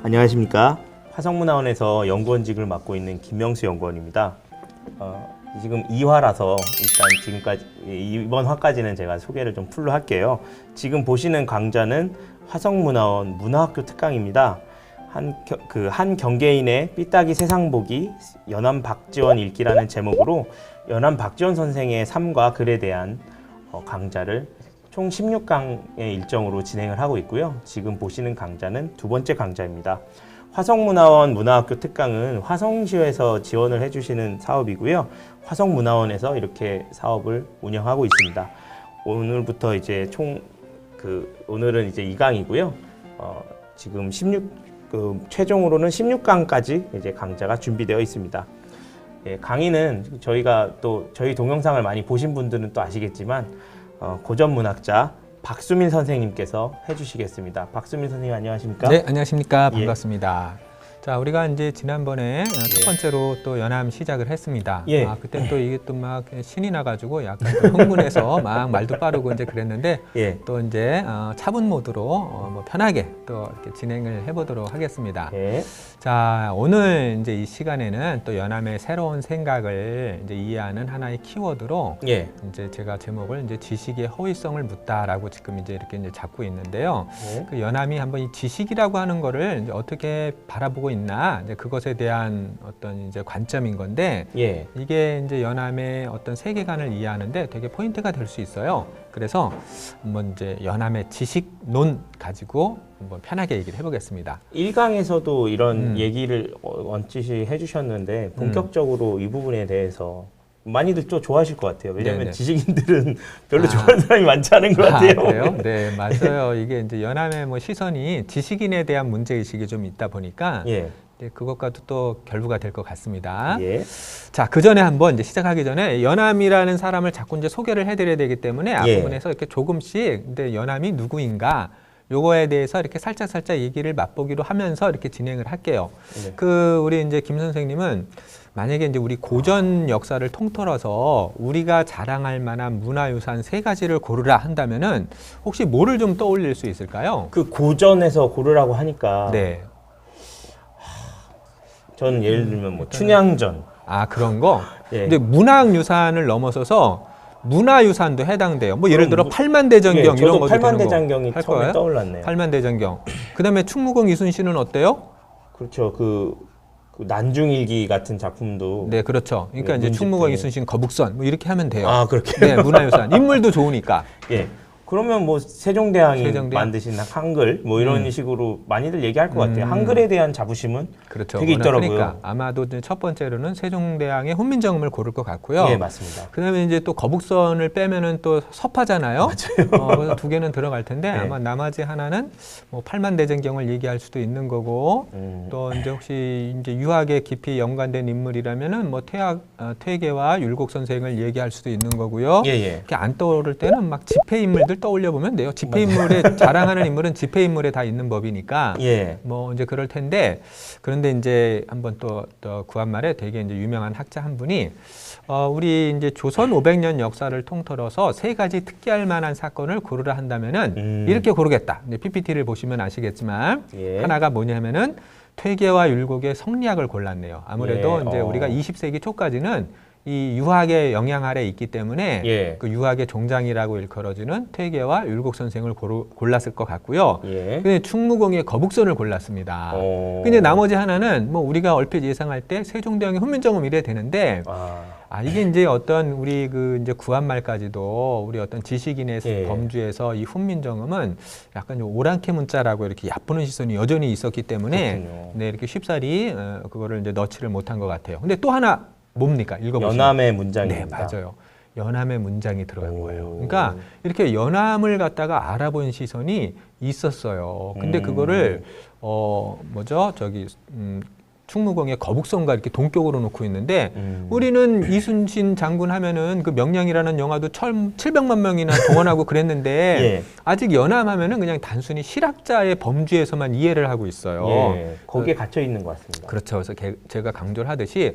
안녕하십니까. 화성문화원에서 연구원직을 맡고 있는 김명수 연구원입니다. 지금 2화라서 일단 지금까지 이번 화까지는 제가 소개를 좀 풀로 할게요. 지금 보시는 강좌는 화성문화원 문화학교 특강입니다. 한 경계인의 삐딱이 세상보기 연암 박지원 읽기라는 제목으로 연암 박지원 선생의 삶과 글에 대한 강좌를 총 16강의 일정으로 진행을 하고 있고요. 지금 보시는 강좌는 두 번째 강좌입니다. 화성문화원 문화학교 특강은 화성시에서 지원을 해주시는 사업이고요. 화성문화원에서 이렇게 사업을 운영하고 있습니다. 오늘부터 이제 오늘은 이제 2강이고요. 지금 최종으로는 16강까지 이제 강좌가 준비되어 있습니다. 예, 강의는 저희 동영상을 많이 보신 분들은 또 아시겠지만 고전문학자 박수민 선생님께서 해주시겠습니다. 박수민 선생님 안녕하십니까? 네, 안녕하십니까? 예. 반갑습니다. 자, 우리가 이제 지난번에 첫 번째로 또 연암 시작을 했습니다. 예. 그때 또 이게 또 막 신이 나가지고 약간 또 흥분해서 막 말도 빠르고 이제 그랬는데 예. 또 이제 차분 모드로 뭐 편하게 또 이렇게 진행을 해보도록 하겠습니다. 예. 자, 오늘 이제 이 시간에는 또 연암의 새로운 생각을 이제 이해하는 하나의 키워드로 예. 이제 제가 제목을 이제 지식의 허위성을 묻다라고 지금 이제 이렇게 이제 잡고 있는데요. 예. 그 연암이 한번 이 지식이라고 하는 거를 이제 어떻게 바라보고 있나 이제 그것에 대한 어떤 이제 관점인 건데 예. 이게 이제 연암의 어떤 세계관을 이해하는데 되게 포인트가 될 수 있어요. 그래서 한번 이제 연암의 지식론 가지고 한번 편하게 얘기를 해보겠습니다. 1강에서도 이런 얘기를 원칙이 해주셨는데 본격적으로 이 부분에 대해서 많이들 또 좋아하실 것 같아요. 왜냐하면 네네. 지식인들은 별로 좋아하는 사람이 많지 않은 것 같아요. 그래요? 네, 맞아요. 이게 이제 연암의 뭐 시선이 지식인에 대한 문제의식이 좀 있다 보니까 예. 이제 그것과도 또 결부가 될 것 같습니다. 예. 자, 그 전에 한번 이제 시작하기 전에 연암이라는 사람을 자꾸 이제 소개를 해드려야 되기 때문에 앞부분에서 이렇게 조금씩 근데 연암이 누구인가 요거에 대해서 이렇게 살짝 얘기를 맛보기로 하면서 이렇게 진행을 할게요. 네. 우리 이제 김 선생님은 만약에 이제 우리 고전 역사를 통틀어서 우리가 자랑할 만한 문화유산 3가지를 고르라 한다면은 혹시 뭐를 좀 떠올릴 수 있을까요? 그 고전에서 고르라고 하니까 네. 저는 예를 들면 뭐 춘향전. 그런 거? 예. 근데 문학유산을 넘어서서 문화유산도 해당돼요. 뭐 예를 들어 그럼 팔만대장경 이런 것도 팔만대장경이 할 처음에 거예요? 떠올랐네요. 팔만대장경. 그다음에 충무공 이순신은 어때요? 그렇죠. 그 난중일기 같은 작품도. 네, 그렇죠. 그러니까 네, 이제 문집도. 충무공 이순신 거북선 뭐 이렇게 하면 돼요. 그렇게. 네, 문화유산. 인물도 좋으니까. 예. 그러면 뭐 세종대왕이 세종대왕. 만드신 한글 뭐 이런 식으로 많이들 얘기할 것 같아요. 한글에 대한 자부심은 그렇죠. 되게 있더라고요. 그러니까 아마도 이제 첫 번째로는 세종대왕의 훈민정음을 고를 것 같고요. 예, 맞습니다. 그다음에 이제 또 거북선을 빼면은 또 섭하잖아요. 맞아요. 그래서 2개는 들어갈 텐데 네. 아마 나머지 하나는 뭐 팔만대장경을 얘기할 수도 있는 거고 또 이제 혹시 이제 유학에 깊이 연관된 인물이라면은 뭐 퇴계와 율곡 선생을 얘기할 수도 있는 거고요. 예. 이렇게 안 떠오를 때는 막 집회 인물들 떠올려 보면 돼요. 집회 인물에 자랑하는 인물은 집회 인물에 다 있는 법이니까. 예. 뭐 이제 그럴 텐데 그런데 이제 한번 또 구한말에 되게 이제 유명한 학자 한 분이 우리 이제 조선 500년 역사를 통틀어서 3가지 특기할 만한 사건을 고르라 한다면은 이렇게 고르겠다. 이제 PPT를 보시면 아시겠지만 예. 하나가 뭐냐면은 퇴계와 율곡의 성리학을 골랐네요. 아무래도 예. 이제 우리가 20세기 초까지는 이 유학의 영향 아래 있기 때문에 예. 그 유학의 종장이라고 일컬어지는 퇴계와 율곡 선생을 골랐을 것 같고요. 예. 근데 충무공의 거북선을 골랐습니다. 근데 나머지 하나는 뭐 우리가 얼핏 예상할 때 세종대왕의 훈민정음 이래 되는데 이게 이제 어떤 우리 그 이제 구한말까지도 우리 어떤 지식인의 예. 범주에서 이 훈민정음은 약간 좀 오랑캐 문자라고 이렇게 얕보는 시선이 여전히 있었기 때문에 그렇군요. 네, 이렇게 쉽사리 그거를 이제 넣지를 못한 것 같아요. 근데 또 하나 뭡니까? 읽어보시면. 연암의 네, 문장입니다. 맞아요. 연암의 문장이 들어간 거예요. 그러니까 이렇게 연암을 갖다가 알아본 시선이 있었어요. 근데 그거를 충무공의 거북선과 이렇게 동격으로 놓고 있는데 우리는 이순신 장군 하면은 그 명량이라는 영화도 700만 명이나 동원하고 그랬는데 예. 아직 연암 하면은 그냥 단순히 실학자의 범주에서만 이해를 하고 있어요. 예. 거기에 갇혀 있는 것 같습니다. 그렇죠. 그래서 제가 강조를 하듯이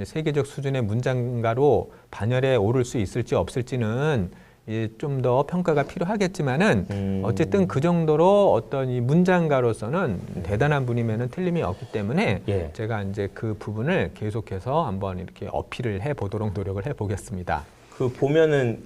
세계적 수준의 문장가로 반열에 오를 수 있을지 없을지는 좀 더 평가가 필요하겠지만은 어쨌든 그 정도로 어떤 이 문장가로서는 대단한 분이면은 틀림이 없기 때문에 예. 제가 이제 그 부분을 계속해서 한번 이렇게 어필을 해 보도록 노력을 해 보겠습니다. 그 보면은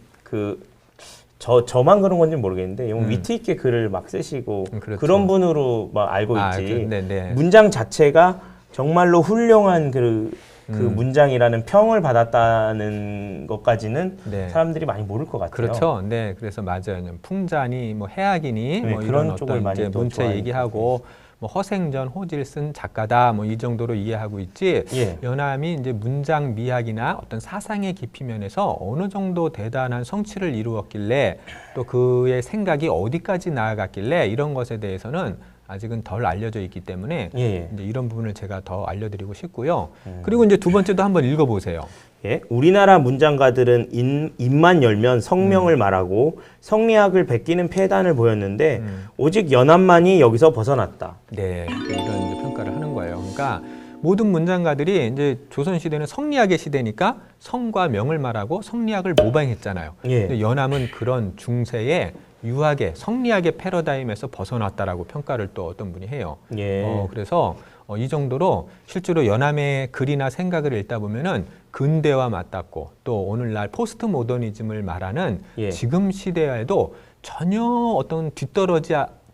저만 그런 건지 모르겠는데 위트 있게 글을 막 쓰시고 그렇죠. 그런 분으로 막 알고 있지. 네네. 문장 자체가 정말로 훌륭한 그 문장이라는 평을 받았다는 것까지는 네. 사람들이 많이 모를 것 같아요. 그렇죠. 네, 그래서 맞아요. 풍자니, 뭐 해악이니, 네, 뭐 그런 이런 쪽을 어떤 많이 이제 또 문체 좋아하니까. 얘기하고, 뭐 허생전 호질 쓴 작가다, 뭐 이 정도로 이해하고 있지. 예. 연암이 이제 문장 미학이나 어떤 사상의 깊이 면에서 어느 정도 대단한 성취를 이루었길래 또 그의 생각이 어디까지 나아갔길래 이런 것에 대해서는 아직은 덜 알려져 있기 때문에 예. 이제 이런 부분을 제가 더 알려드리고 싶고요. 그리고 이제 두 번째도 한번 읽어보세요. 예, 우리나라 문장가들은 입만 열면 성명을 말하고 성리학을 베끼는 폐단을 보였는데 오직 연암만이 여기서 벗어났다. 네, 이런 이제 평가를 하는 거예요. 그러니까 모든 문장가들이 이제 조선 시대는 성리학의 시대니까 성과 명을 말하고 성리학을 모방했잖아요. 예. 근데 연암은 그런 중세의 유학의 성리학의 패러다임에서 벗어났다라고 평가를 또 어떤 분이 해요. 예. 그래서 이 정도로 실제로 연암의 글이나 생각을 읽다 보면은 근대와 맞닿고 또 오늘날 포스트 모더니즘을 말하는 예. 지금 시대에도 전혀 어떤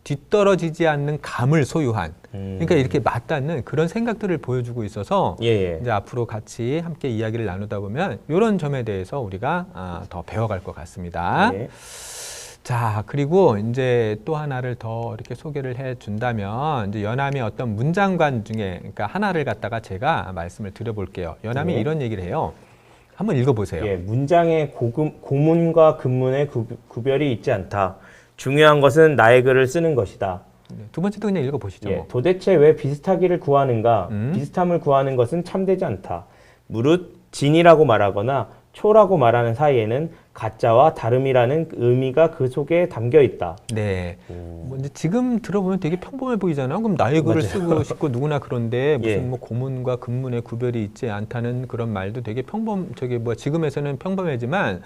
뒤떨어지지 않는 감을 소유한 그러니까 이렇게 맞닿는 그런 생각들을 보여주고 있어서 예. 이제 앞으로 같이 함께 이야기를 나누다 보면 이런 점에 대해서 우리가 더 배워갈 것 같습니다. 예. 자, 그리고 이제 또 하나를 더 이렇게 소개를 해 준다면 이제 연암의 어떤 문장관 중에 그러니까 하나를 갖다가 제가 말씀을 드려볼게요. 연암이 네. 이런 얘기를 해요. 한번 읽어보세요. 예, 문장의 고문과 근문의 구별이 있지 않다. 중요한 것은 나의 글을 쓰는 것이다. 네, 두 번째도 그냥 읽어보시죠. 예, 도대체 왜 비슷하기를 구하는가? 비슷함을 구하는 것은 참되지 않다. 무릇 진이라고 말하거나 초라고 말하는 사이에는 가짜와 다름이라는 의미가 그 속에 담겨 있다. 네. 뭐 이제 지금 들어보면 되게 평범해 보이잖아요. 그럼 나의 글을 쓰고 싶고 누구나 그런데 무슨 예. 뭐 고문과 근문의 구별이 있지 않다는 그런 말도 되게 지금에서는 평범하지만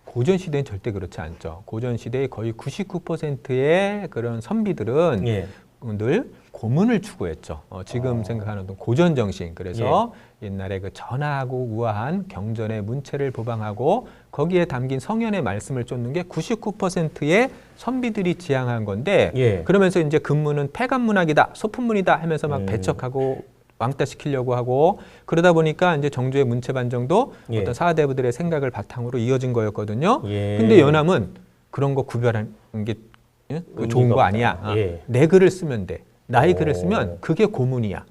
고전 시대는 절대 그렇지 않죠. 고전 시대의 거의 99%의 그런 선비들은 예. 늘 고문을 추구했죠. 지금 생각하는 고전 정신. 그래서 옛날에 그 전하고 우아한 경전의 문체를 보방하고 거기에 담긴 성현의 말씀을 쫓는 게 99%의 선비들이 지향한 건데 예. 그러면서 이제 근문은 폐간문학이다, 소품문이다 하면서 막 배척하고 왕따시키려고 하고 그러다 보니까 이제 정조의 문체 반정도 예. 어떤 사대부들의 생각을 바탕으로 이어진 거였거든요. 예. 근데 연암은 그런 거 구별하는 게 좋은 거 없다. 아니야. 예. 내 글을 쓰면 돼. 나의 글을 쓰면 그게 고문이야.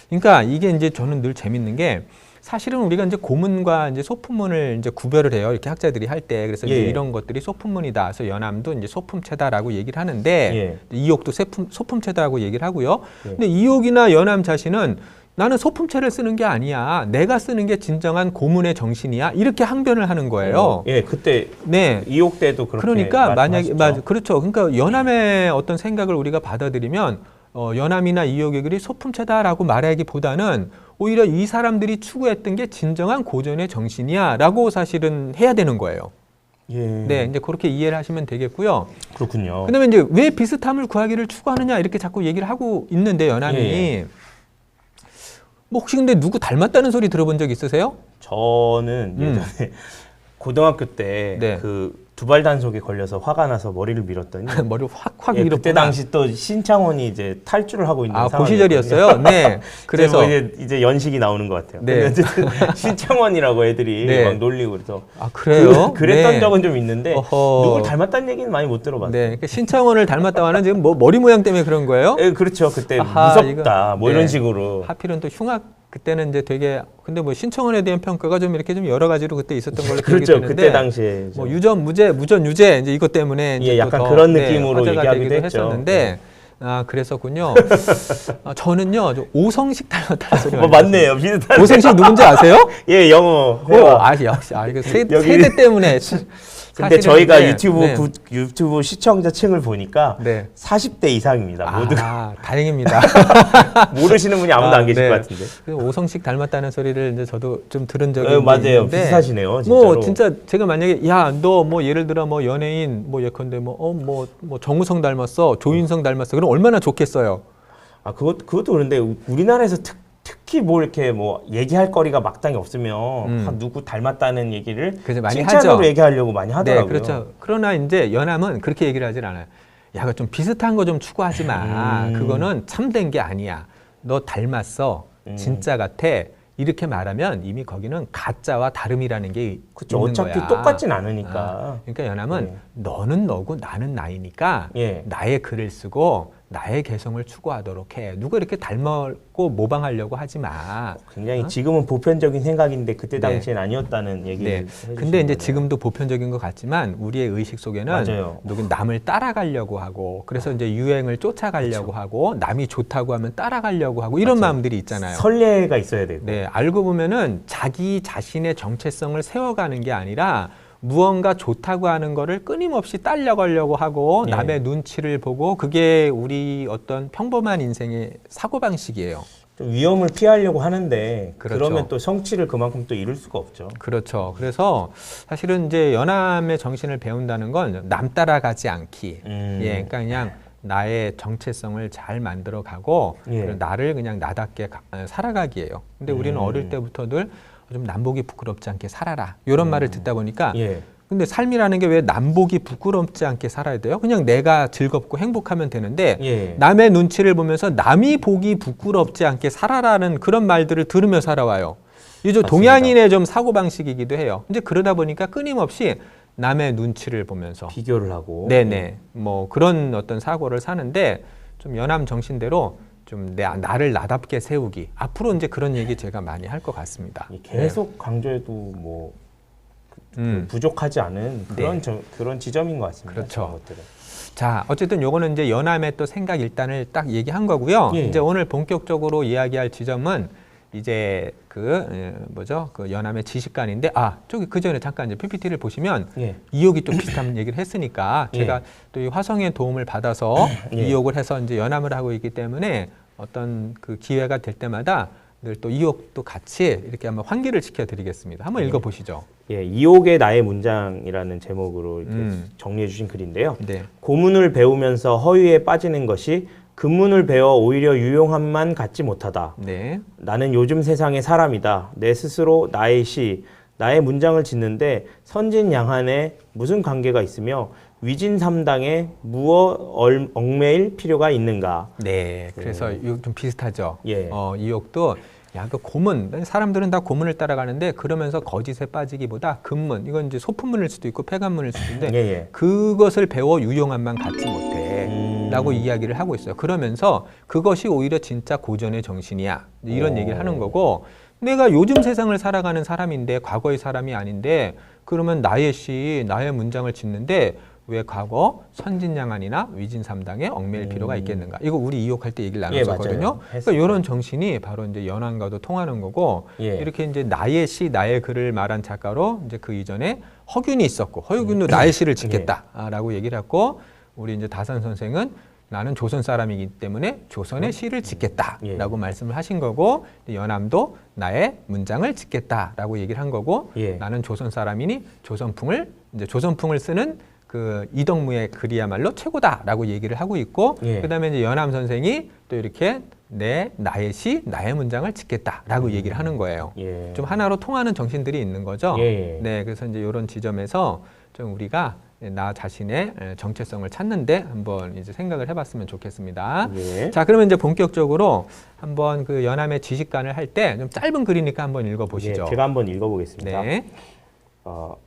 그러니까 이게 이제 저는 늘 재밌는 게 사실은 우리가 이제 고문과 이제 소품문을 이제 구별을 해요. 이렇게 학자들이 할 때. 그래서 이제 예. 이런 것들이 소품문이다. 그래서 연암도 이제 소품체다라고 얘기를 하는데 예. 이옥도 소품체다라고 얘기를 하고요. 근데 이옥이나 연암 자신은 나는 소품체를 쓰는 게 아니야. 내가 쓰는 게 진정한 고문의 정신이야. 이렇게 항변을 하는 거예요. 예, 그때 네. 이옥 때도 그렇게 그러니까 만약에 말씀하셨죠. 그렇죠. 그러니까 연암의 어떤 생각을 우리가 받아들이면 연암이나 이옥의 글이 소품체다라고 말하기보다는 오히려 이 사람들이 추구했던 게 진정한 고전의 정신이야라고 사실은 해야 되는 거예요. 예. 네, 이제 그렇게 이해를 하시면 되겠고요. 그렇군요. 그다음에 이제 왜 비슷함을 구하기를 추구하느냐 이렇게 자꾸 얘기를 하고 있는데 연암이 예. 뭐 혹시 근데 누구 닮았다는 소리 들어본 적 있으세요? 저는 예전에 고등학교 때 네. 그 두발 단속에 걸려서 화가 나서 머리를 밀었더니 머리를 확 예, 밀었구나. 그때 당시 또 신창원이 이제 탈주를 하고 있는 그 상황이었거든요. 시절이었어요. 네. 그래서 그래서 이제 연식이 나오는 것 같아요. 네. 근데 어쨌든 신창원이라고 애들이 네. 막 놀리고 그래서 그래요? 그랬던 네. 적은 좀 있는데 어허. 누굴 닮았다는 얘기는 많이 못 들어봤어요. 네, 그러니까 신창원을 닮았다고 하는 지금 뭐 머리 모양 때문에 그런 거예요? 예, 그렇죠. 그때 아하, 무섭다 뭐 네. 이런 식으로. 하필은 또 흉악 그때는 이제 되게 근데 뭐 신청원에 대한 평가가 좀 이렇게 좀 여러 가지로 그때 있었던 걸로 기억이 그렇죠. 되는데 그때 당시에 뭐 유전 무죄 무전 유죄 이제 이것 때문에 이제 예, 또 약간 더, 그런 느낌으로 화제가 얘기하기도 되기도 했죠. 했었는데 그랬었군요. 저는요 저 오성식 닮았다는 소리 맞네요. 비슷한. 오성식 누군지 아세요? 예, 영어. 역시 이거 여기- 세대 때문에 근데 사실은 저희가 네, 유튜브 네. 유튜브 시청자층을 보니까 네. 40대 이상입니다. 모두가 다행입니다. 모르시는 분이 아무도 안 계실 네. 것 같은데. 그 오성식 닮았다는 소리를 이제 저도 좀 들은 적이 맞아요. 있는데 비슷하시네요. 진짜로. 뭐 진짜 제가 만약에 야 너 뭐 예를 들어 뭐 연예인 뭐 예컨대 뭐 정우성 닮았어, 조인성 닮았어. 그럼 얼마나 좋겠어요. 아 그것도 그런데 우리나라에서 특히 뭐 이렇게 뭐 얘기할 거리가 마땅히 없으면 누구 닮았다는 얘기를 그래서 많이 칭찬으로 하죠. 얘기하려고 많이 하더라고요. 네, 그렇죠. 그러나 이제 연함은 그렇게 얘기를 하질 않아요. 야, 그거 좀 비슷한 거 좀 추구하지 마. 그거는 참된 게 아니야. 너 닮았어. 진짜 같아. 이렇게 말하면 이미 거기는 가짜와 다름이라는 게 그렇죠. 있는 어차피 거야. 똑같진 않으니까. 그러니까 연함은 예. 너는 너고 나는 나이니까 예. 나의 글을 쓰고 나의 개성을 추구하도록 해. 누가 이렇게 닮고 모방하려고 하지 마. 굉장히 지금은 보편적인 생각인데 그때 네. 당시엔 아니었다는 얘기를 네. 해주시는 근데 이제 거네요. 지금도 보편적인 것 같지만 우리의 의식 속에는 맞아요. 누군 남을 따라가려고 하고 그래서 이제 유행을 쫓아가려고 하고 남이 좋다고 하면 따라가려고 하고 이런 맞아요. 마음들이 있잖아요. 선례가 있어야 되고. 네, 알고 보면은 자기 자신의 정체성을 세워가는 게 아니라 무언가 좋다고 하는 거를 끊임없이 따라가려고 하고 예. 남의 눈치를 보고 그게 우리 어떤 평범한 인생의 사고방식이에요. 좀 위험을 피하려고 하는데 그렇죠. 그러면 또 성취를 그만큼 또 이룰 수가 없죠. 그렇죠. 그래서 사실은 이제 연함의 정신을 배운다는 건 남 따라가지 않기. 예, 그러니까 그냥 나의 정체성을 잘 만들어 가고 예. 나를 그냥 나답게 살아가기예요. 근데 우리는 어릴 때부터들 좀 남보기 부끄럽지 않게 살아라. 이런 말을 듣다 보니까 예. 근데 삶이라는 게 왜 남보기 부끄럽지 않게 살아야 돼요? 그냥 내가 즐겁고 행복하면 되는데 예. 남의 눈치를 보면서 남이 보기 부끄럽지 않게 살아라는 그런 말들을 들으며 살아와요. 이게 좀 맞습니다. 동양인의 좀 사고방식이기도 해요. 이제 그러다 보니까 끊임없이 남의 눈치를 보면서 비교를 하고. 네네 뭐 그런 어떤 사고를 사는데 좀 연함 정신대로 좀 나를 나답게 세우기 앞으로 이제 그런 얘기 제가 많이 할 것 같습니다. 계속 강조해도 뭐 부족하지 않은 그런 그런 지점인 것 같습니다. 그렇죠. 그런 것들은. 자, 어쨌든 요거는 이제 연함의 또 생각 일단을 딱 얘기한 거고요. 예. 이제 오늘 본격적으로 이야기할 지점은 이제 그 연함의 지식관인데 저기 그 전에 잠깐 이제 PPT를 보시면 예. 이옥이 또 비슷한 얘기를 했으니까 제가 또 이 화성의 도움을 받아서 이옥을 해서 이제 연함을 하고 있기 때문에 어떤 그 기회가 될 때마다 늘 또 이옥도 같이 이렇게 한번 환기를 시켜드리겠습니다. 한번 읽어보시죠. 예, 이옥의 나의 문장이라는 제목으로 이렇게 정리해 주신 글인데요. 네. 고문을 배우면서 허위에 빠지는 것이 근문을 배워 오히려 유용함만 갖지 못하다. 네. 나는 요즘 세상의 사람이다. 내 스스로 나의 시, 나의 문장을 짓는데 선진양한에 무슨 관계가 있으며 위진삼당에 무엇 얽매일 필요가 있는가. 네, 그래서 이거 좀 비슷하죠. 예. 이옥도 그 고문, 사람들은 다 고문을 따라가는데 그러면서 거짓에 빠지기보다 근문, 이건 이제 소품문일 수도 있고 폐간문일 수도 있는데 예. 그것을 배워 유용함만 갖지 못해라고 이야기를 하고 있어요. 그러면서 그것이 오히려 진짜 고전의 정신이야 이런 얘기를 하는 거고 내가 요즘 세상을 살아가는 사람인데 과거의 사람이 아닌데 그러면 나의 시, 나의 문장을 짓는데 왜 과거 선진양한이나 위진삼당에 얽매일 필요가 있겠는가? 이거 우리 이옥할 때 얘기를 나눴었거든요. 그러니까 이런 정신이 바로 이제 연함과도 통하는 거고 이렇게 이제 나의 시, 나의 글을 말한 작가로 이제 그 이전에 허균이 있었고 허균도 나의 시를 짓겠다라고 얘기를 했고 우리 이제 다산 선생은 나는 조선 사람이기 때문에 조선의 시를 짓겠다라고 말씀을 하신 거고 연함도 나의 문장을 짓겠다라고 얘기를 한 거고 나는 조선 사람이니 조선풍을 쓰는 그 이덕무의 글이야말로 최고다라고 얘기를 하고 있고 그다음에 이제 연함 선생이 또 이렇게 나의 시, 나의 문장을 짓겠다라고 얘기를 하는 거예요. 좀 하나로 통하는 정신들이 있는 거죠. 네, 그래서 이제 이런 지점에서 좀 우리가 나 자신의 정체성을 찾는데 한번 이제 생각을 해봤으면 좋겠습니다. 자, 그러면 이제 본격적으로 한번 그 연함의 지식관을 할 때 좀 짧은 글이니까 한번 읽어보시죠. 제가 한번 읽어보겠습니다. 네.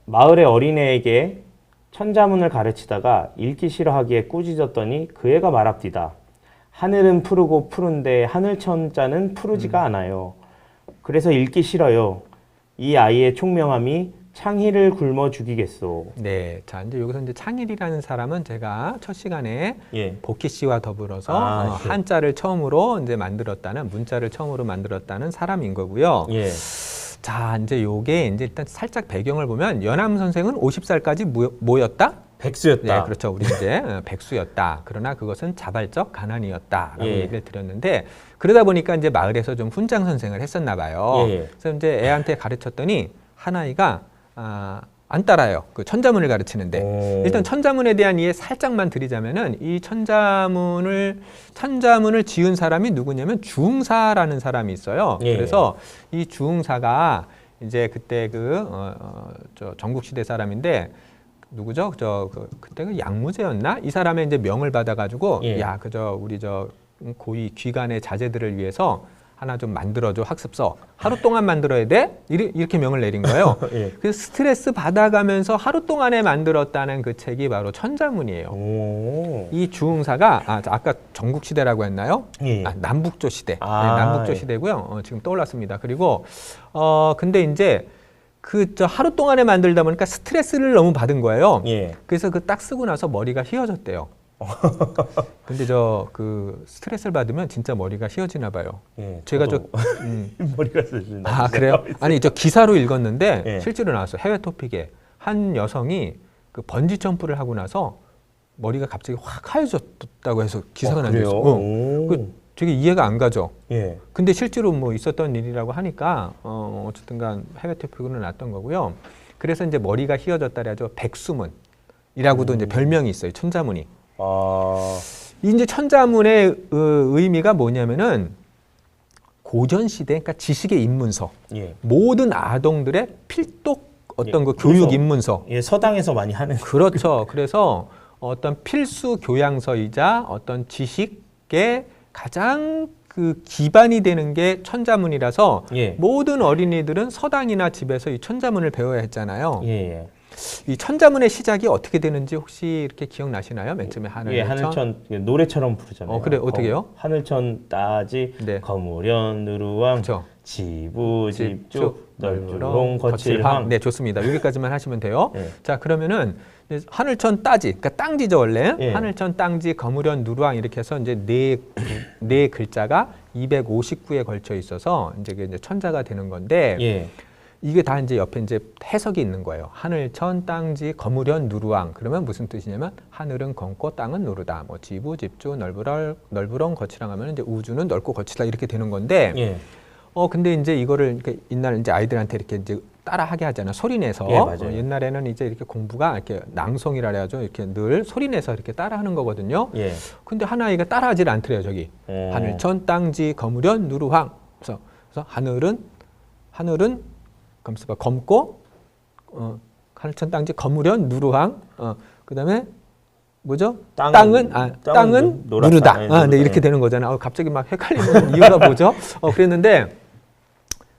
마을의 어린애에게 천자문을 가르치다가 읽기 싫어하기에 꾸짖었더니 그 애가 말합디다. 하늘은 푸르고 푸른데 하늘천자는 푸르지가 않아요. 그래서 읽기 싫어요. 이 아이의 총명함이 창희를 굶어 죽이겠소. 네, 자 이제 여기서 이제 창일이라는 사람은 제가 첫 시간에 예. 복희 씨와 더불어서 한자를 처음으로 이제 만들었다는 문자를 처음으로 만들었다는 사람인 거고요. 예. 자, 이제 요게 이제 일단 살짝 배경을 보면 연암 선생은 50살까지 뭐였다? 백수였다. 네, 그렇죠. 우리 이제 백수였다. 그러나 그것은 자발적 가난이었다라고 예. 얘기를 드렸는데 그러다 보니까 이제 마을에서 좀 훈장 선생을 했었나 봐요. 예. 그래서 이제 애한테 가르쳤더니 한 아이가 안 따라요. 그 천자문을 가르치는데 오. 일단 천자문에 대한 이해 살짝만 드리자면은 이 천자문을 지은 사람이 누구냐면 주흥사라는 사람이 있어요. 예. 그래서 이 주흥사가 이제 그때 저 전국시대 사람인데 누구죠? 그때 그 양무제였나? 이 사람의 이제 명을 받아가지고 예. 야 우리 고위 귀간의 자제들을 위해서 하나 좀 만들어줘 학습서 하루 동안 만들어야 돼 이렇게 명을 내린 거예요. 예. 그래서 스트레스 받아가면서 하루 동안에 만들었다는 그 책이 바로 천자문이에요. 오. 이 주흥사가 아까 전국 시대라고 했나요? 예. 남북조 시대. 아, 네, 남북조 예. 시대고요. 지금 떠올랐습니다. 그리고 근데 이제 하루 동안에 만들다 보니까 스트레스를 너무 받은 거예요. 예. 그래서 그 딱 쓰고 나서 머리가 휘어졌대요. 근데 스트레스를 받으면 진짜 머리가 휘어지나 봐요. 예. 제가 머리가 쓰신다. 그래요? 아니 저 기사로 읽었는데 예. 실제로 나왔어요. 해외 토픽에 한 여성이 그 번지 점프를 하고 나서 머리가 갑자기 확 하얘졌다고 해서 기사가 난 적이 그래요? 있어요. 오. 되게 이해가 안 가죠. 예. 근데 실제로 뭐 있었던 일이라고 하니까 어쨌든간 해외 토픽으로 났던 거고요. 그래서 이제 머리가 휘어졌다 그래가지고 백수문이라고도 이제 별명이 있어요. 천자문이. 이제 천자문의 의미가 뭐냐면은 고전 시대, 그러니까 지식의 입문서, 예. 모든 아동들의 필독 어떤 예, 그 교육 그래서- 입문서. 예, 서당에서 많이 하는. 그렇죠. 그래서 어떤 필수 교양서이자 어떤 지식의 가장 그 기반이 되는 게 천자문이라서 예. 모든 어린이들은 서당이나 집에서 이 천자문을 배워야 했잖아요. 예, 예. 이 천자문의 시작이 어떻게 되는지 혹시 이렇게 기억나시나요? 맨 처음에 예, 하늘천 노래처럼 부르잖아요. 그래, 어떻게 해요? 하늘천 따지 네. 거무련 누루왕 그렇죠. 지부집쭉 널주롱 거칠황. 네, 좋습니다. 여기까지만 하시면 돼요. 예. 자, 그러면은 이제 하늘천 따지, 그러니까 땅지죠 원래. 예. 하늘천 땅지 거무련 누루왕 이렇게 해서 이제 네 글자가 259에 걸쳐 있어서 이제 그게 이제 천자가 되는 건데 예. 이게 다 이제 옆에 이제 해석이 있는 거예요. 하늘천 땅지 거무련 누루왕. 그러면 무슨 뜻이냐면 하늘은 검고 땅은 누르다. 뭐 지부 집주 널브렁 거칠랑 하면 이제 우주는 넓고 거칠다 이렇게 되는 건데. 예. 근데 이제 이거를 이렇게 옛날 이제 아이들한테 이렇게 이제 따라하게 하잖아요. 소리내서. 예, 맞아요. 옛날에는 이제 이렇게 공부가 이렇게 낭송이라 해야죠. 이렇게 늘 소리내서 이렇게 따라하는 거거든요. 예. 근데 한 아이가 따라하질 않더래요. 저기 하늘천 땅지 거무련 누루황. 그래서 하늘은 검수봐 검고 하늘천 땅지 거무련 누루황. 그다음에 뭐죠? 땅은 노랗다. 누르다. 네, 네, 이렇게 되는 거잖아요. 갑자기 막 헷갈리는 이유가 뭐죠? 그랬는데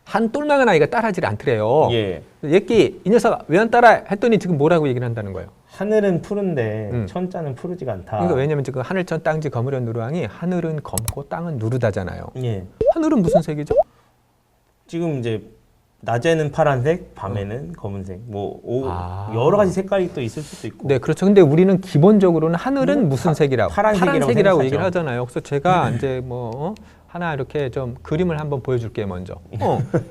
한 똘망한 아이가 따라하질 않더래요. 예. 얘끼 이 녀석 왜 안 따라 했더니 지금 뭐라고 얘기를 한다는 거예요. 하늘은 푸른데 천자는 푸르지가 않다. 그러니까 왜냐면 지금 하늘천 땅지 거무련 누루황이 하늘은 검고 땅은 누르다잖아요. 예. 하늘은 무슨 색이죠? 지금 이제 낮에는 파란색, 밤에는 검은색. 여러 가지 색깔이 또 있을 수도 있고. 네, 그렇죠. 근데 우리는 기본적으로는 하늘은 무슨 색이라고? 파란색이라고 파란색이라고 생각하죠. 얘기를 하잖아요. 그래서 제가 이제 하나 이렇게 좀 그림을 한번 보여줄게요, 먼저.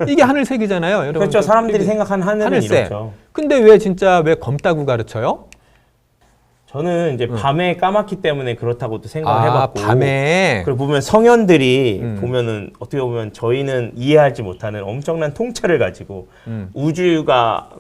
이게 하늘색이잖아요. 여러분. 그렇죠. 사람들이 생각한 하늘은 하늘색. 이렇죠. 근데 왜 검다고 가르쳐요? 저는 이제 밤에 까맣기 때문에 그렇다고도 생각을 해봤고. 밤에. 그리고 보면 성현들이 보면은 어떻게 보면 저희는 이해하지 못하는 엄청난 통찰을 가지고 우주가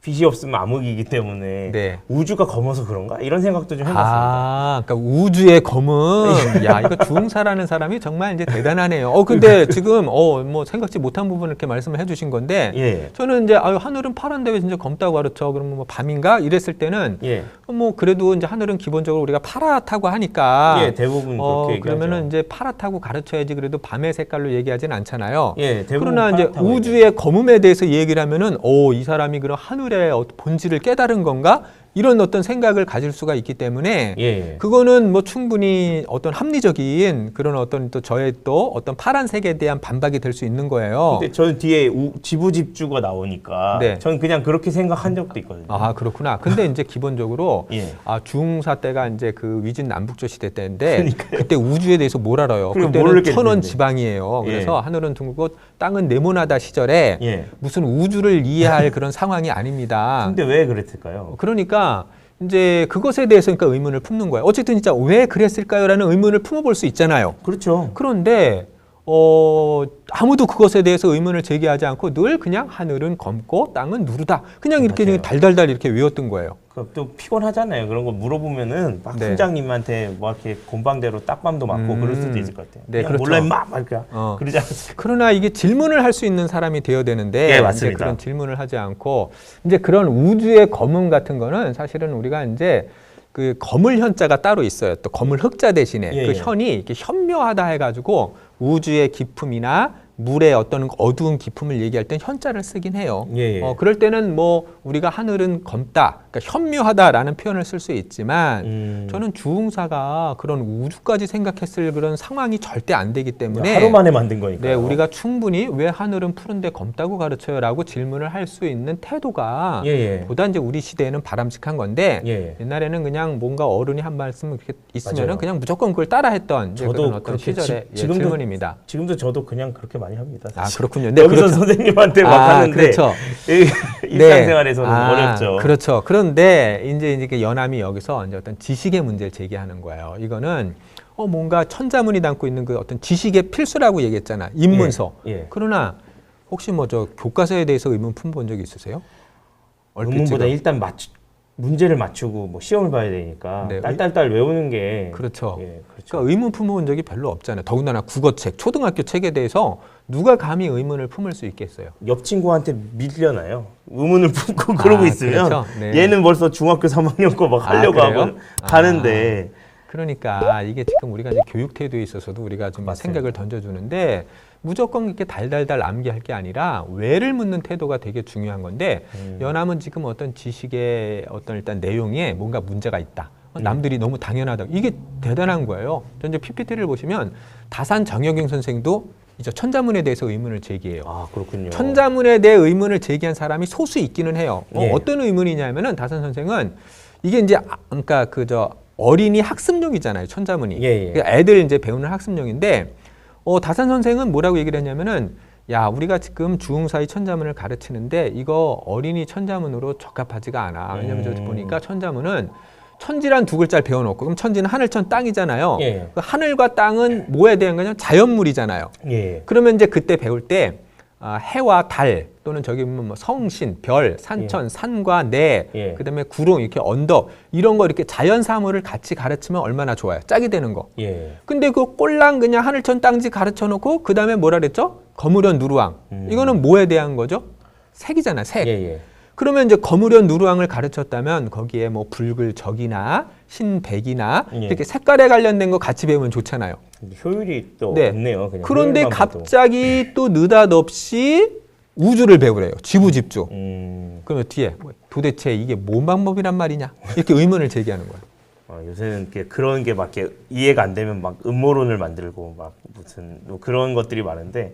빛이 없으면 암흑이기 때문에 네. 우주가 검어서 그런가? 이런 생각도 좀 해봤습니다. 그러니까 우주의 검은, 야, 이거 주흥사라는 사람이 정말 이제 대단하네요. 근데 지금, 뭐 생각지 못한 부분을 이렇게 말씀을 해주신 건데, 예. 저는 이제, 하늘은 파란데 왜 진짜 검다고 가르쳐? 그러면 뭐 밤인가? 이랬을 때는, 예. 뭐 그래도 이제 하늘은 기본적으로 우리가 파랗다고 하니까, 예, 대부분 그렇게 얘기하죠. 그러면은 이제 파랗다고 가르쳐야지 그래도 밤의 색깔로 얘기하진 않잖아요. 예, 대부분 그러나 이제 우주의 검음에 대해서 얘기를 하면은, 이 사람이 그런 하늘의 본질을 깨달은 건가? 이런 어떤 생각을 가질 수가 있기 때문에 예. 그거는 뭐 충분히 어떤 합리적인 그런 어떤 또 저의 또 어떤 파란색에 대한 반박이 될 수 있는 거예요. 근데 저는 뒤에 지부집주가 나오니까 네. 저는 그냥 그렇게 생각한 적도 있거든요. 아, 그렇구나. 근데 이제 기본적으로 예. 중사 때가 이제 그 위진 남북조 시대 때인데 그러니까요. 그때 우주에 대해서 뭘 알아요? 그리고 그때는 모르겠는데. 천원 지방이에요. 예. 그래서 하늘은 둥글고 땅은 네모나다 시절에 예. 무슨 우주를 이해할 그런 상황이 아닙니다. 근데 왜 그랬을까요? 그러니까 이제 그것에 대해서 그러니까 의문을 품는 거예요. 어쨌든 진짜 왜 그랬을까요라는 의문을 품어볼 수 있잖아요. 그렇죠. 그런데 아무도 그것에 대해서 의문을 제기하지 않고 늘 그냥 하늘은 검고 땅은 누르다. 그냥 이렇게 맞아요. 달달달 이렇게 외웠던 거예요. 또 피곤하잖아요. 그런 거 물어보면은 막 네. 팀장님한테 뭐 이렇게 곤방대로 딱밤도 맞고 그럴 수도 있을 것 같아요. 네, 그냥 그렇죠. 몰라 임마 막 이렇게 어. 그러지 않았을까? 그러나 이게 질문을 할 수 있는 사람이 되어야 되는데 예, 이제 맞습니다. 그런 질문을 하지 않고 이제 그런 우주의 검음 같은 거는 사실은 우리가 이제 그 검을 현자가 따로 있어요. 또 검을 흑자 대신에 예, 그 예. 현이 이렇게 현묘하다 해가지고 우주의 깊음이나 물의 어떤 어두운 깊음을 얘기할 땐 현자를 쓰긴 해요. 예, 예. 그럴 때는 뭐 우리가 하늘은 검다, 그러니까 현묘하다라는 표현을 쓸 수 있지만 저는 주응사가 그런 우주까지 생각했을 그런 상황이 절대 안 되기 때문에 하루 만에 만든 거니까. 네, 우리가 충분히 왜 하늘은 푸른데 검다고 가르쳐요라고 질문을 할 수 있는 태도가 예, 예. 보다 이제 우리 시대에는 바람직한 건데 예. 옛날에는 그냥 뭔가 어른이 한 말씀 이렇게 있으면은 맞아요. 그냥 무조건 그걸 따라했던 이제 저도 그런 어떤 그렇게 시절의 지금도- 질문입니다. 지금도 저도 그냥 그렇게 많이 합니다. 아, 사실. 그렇군요. 네, 여기서 그렇죠. 선생님한테 막 아, 하는데 그렇죠. 일상생활에서는 네. 어렵죠. 그렇죠. 그런데 이제 이렇게 연암이 여기서 이제 어떤 지식의 문제를 제기하는 거예요. 이거는 뭔가 천자문이 담고 있는 그 어떤 지식의 필수라고 얘기했잖아. 입문서. 예, 예. 그러나 혹시 뭐 저 교과서에 대해서 의문 품어본 적이 있으세요? 얼핏 논문보다 지금. 일단 문제를 맞추고 뭐 시험을 봐야 되니까 네. 딸딸딸 외우는 게 그렇죠. 예, 그렇죠. 그러니까 의문 품어본 적이 별로 없잖아요. 더군다나 국어책, 초등학교 책에 대해서 누가 감히 의문을 품을 수 있겠어요? 옆 친구한테 밀려나요. 의문을 품고 그러고 있으면 그렇죠. 네. 얘는 벌써 중학교 3학년 거 막 하려고 그래요? 하고 가는데 그러니까 이게 지금 우리가 이제 교육 태도에 있어서도 우리가 좀 맞습니다. 생각을 던져주는데 무조건 이렇게 달달달 암기할 게 아니라 왜를 묻는 태도가 되게 중요한 건데 연암은 지금 어떤 지식의 어떤 일단 내용에 뭔가 문제가 있다. 남들이 너무 당연하다. 이게 대단한 거예요. 저 이제 PPT를 보시면 다산 정여경 선생도 이제 천자문에 대해서 의문을 제기해요. 아 그렇군요. 천자문에 대해 의문을 제기한 사람이 소수 있기는 해요. 예. 어떤 의문이냐면은 다산 선생은 이게 이제 그러니까 어린이 학습용이잖아요. 천자문이. 예, 예. 그러니까 애들 이제 배우는 학습용인데 다산 선생은 뭐라고 얘기를 했냐면은 야 우리가 지금 주응사의 천자문을 가르치는데 이거 어린이 천자문으로 적합하지가 않아. 왜냐면 저기 보니까 천자문은 천지란 두 글자를 배워놓고 그럼 천지는 하늘 천 땅이잖아요. 예. 그 하늘과 땅은 뭐에 대한 거냐? 자연물이잖아요. 예. 그러면 이제 그때 배울 때 해와 달 또는 저기 뭐 성신, 별, 산천, 산과 내, 예. 그다음에 구름 이렇게 언덕 이런 거 이렇게 자연 사물을 같이 가르치면 얼마나 좋아요. 짝이 되는 거. 예. 근데 그 꼴랑 그냥 하늘천 땅지 가르쳐 놓고 그다음에 뭐라 그랬죠? 거무련 누루왕. 이거는 뭐에 대한 거죠? 색이잖아요. 색. 예. 예. 그러면 이제 거무련 누루왕을 가르쳤다면 거기에 뭐 붉을적이나 흰백이나 예. 이렇게 색깔에 관련된 거 같이 배우면 좋잖아요. 효율이 또 네. 없네요. 그냥 그런데 효율만 봐도. 갑자기 또 느닷없이 우주를 배우래요. 지부집주. 그러면 뒤에 도대체 이게 뭔 방법이란 말이냐? 이렇게 의문을 제기하는 거예요. 요새는 이렇게 그런 게 막 이렇게 이해가 안 되면 막 음모론을 만들고 막 무슨 뭐 그런 것들이 많은데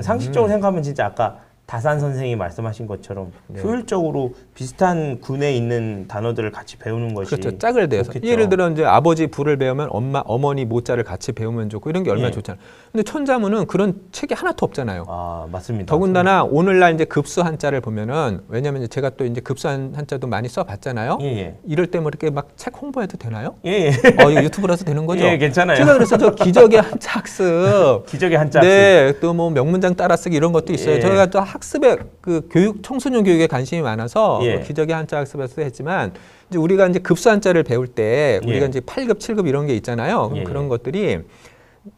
상식적으로 생각하면 진짜 아까 다산 선생이 말씀하신 것처럼 네. 효율적으로 비슷한 군에 있는 단어들을 같이 배우는 것이 그렇죠. 짝을 대해서. 좋겠죠. 예를 들어 이제 아버지 부를 배우면 어머니 모자를 같이 배우면 좋고 이런 게 얼마나 예. 좋잖아요. 근데 천자문은 그런 책이 하나도 없잖아요. 아 맞습니다. 더군다나 오늘날 이제 급수 한자를 보면은 왜냐면 이제 제가 또 이제 급수 한자도 많이 써봤잖아요. 예예. 이럴 때 뭐 이렇게 막 책 홍보해도 되나요? 예예. 이거 유튜브라서 되는 거죠? 예, 괜찮아요. 제가 그래서 저 기적의 한자 학습, 기적의 한자. 네, 또 뭐 명문장 따라쓰기 이런 것도 있어요. 예. 저희가 또 학습에 그 교육 청소년 교육에 관심이 많아서 예. 그 기적의 한자 학습에서 했지만 이제 우리가 이제 급수 한자를 배울 때 우리가 예. 이제 8급, 7급 이런 게 있잖아요. 그럼 예. 그런 것들이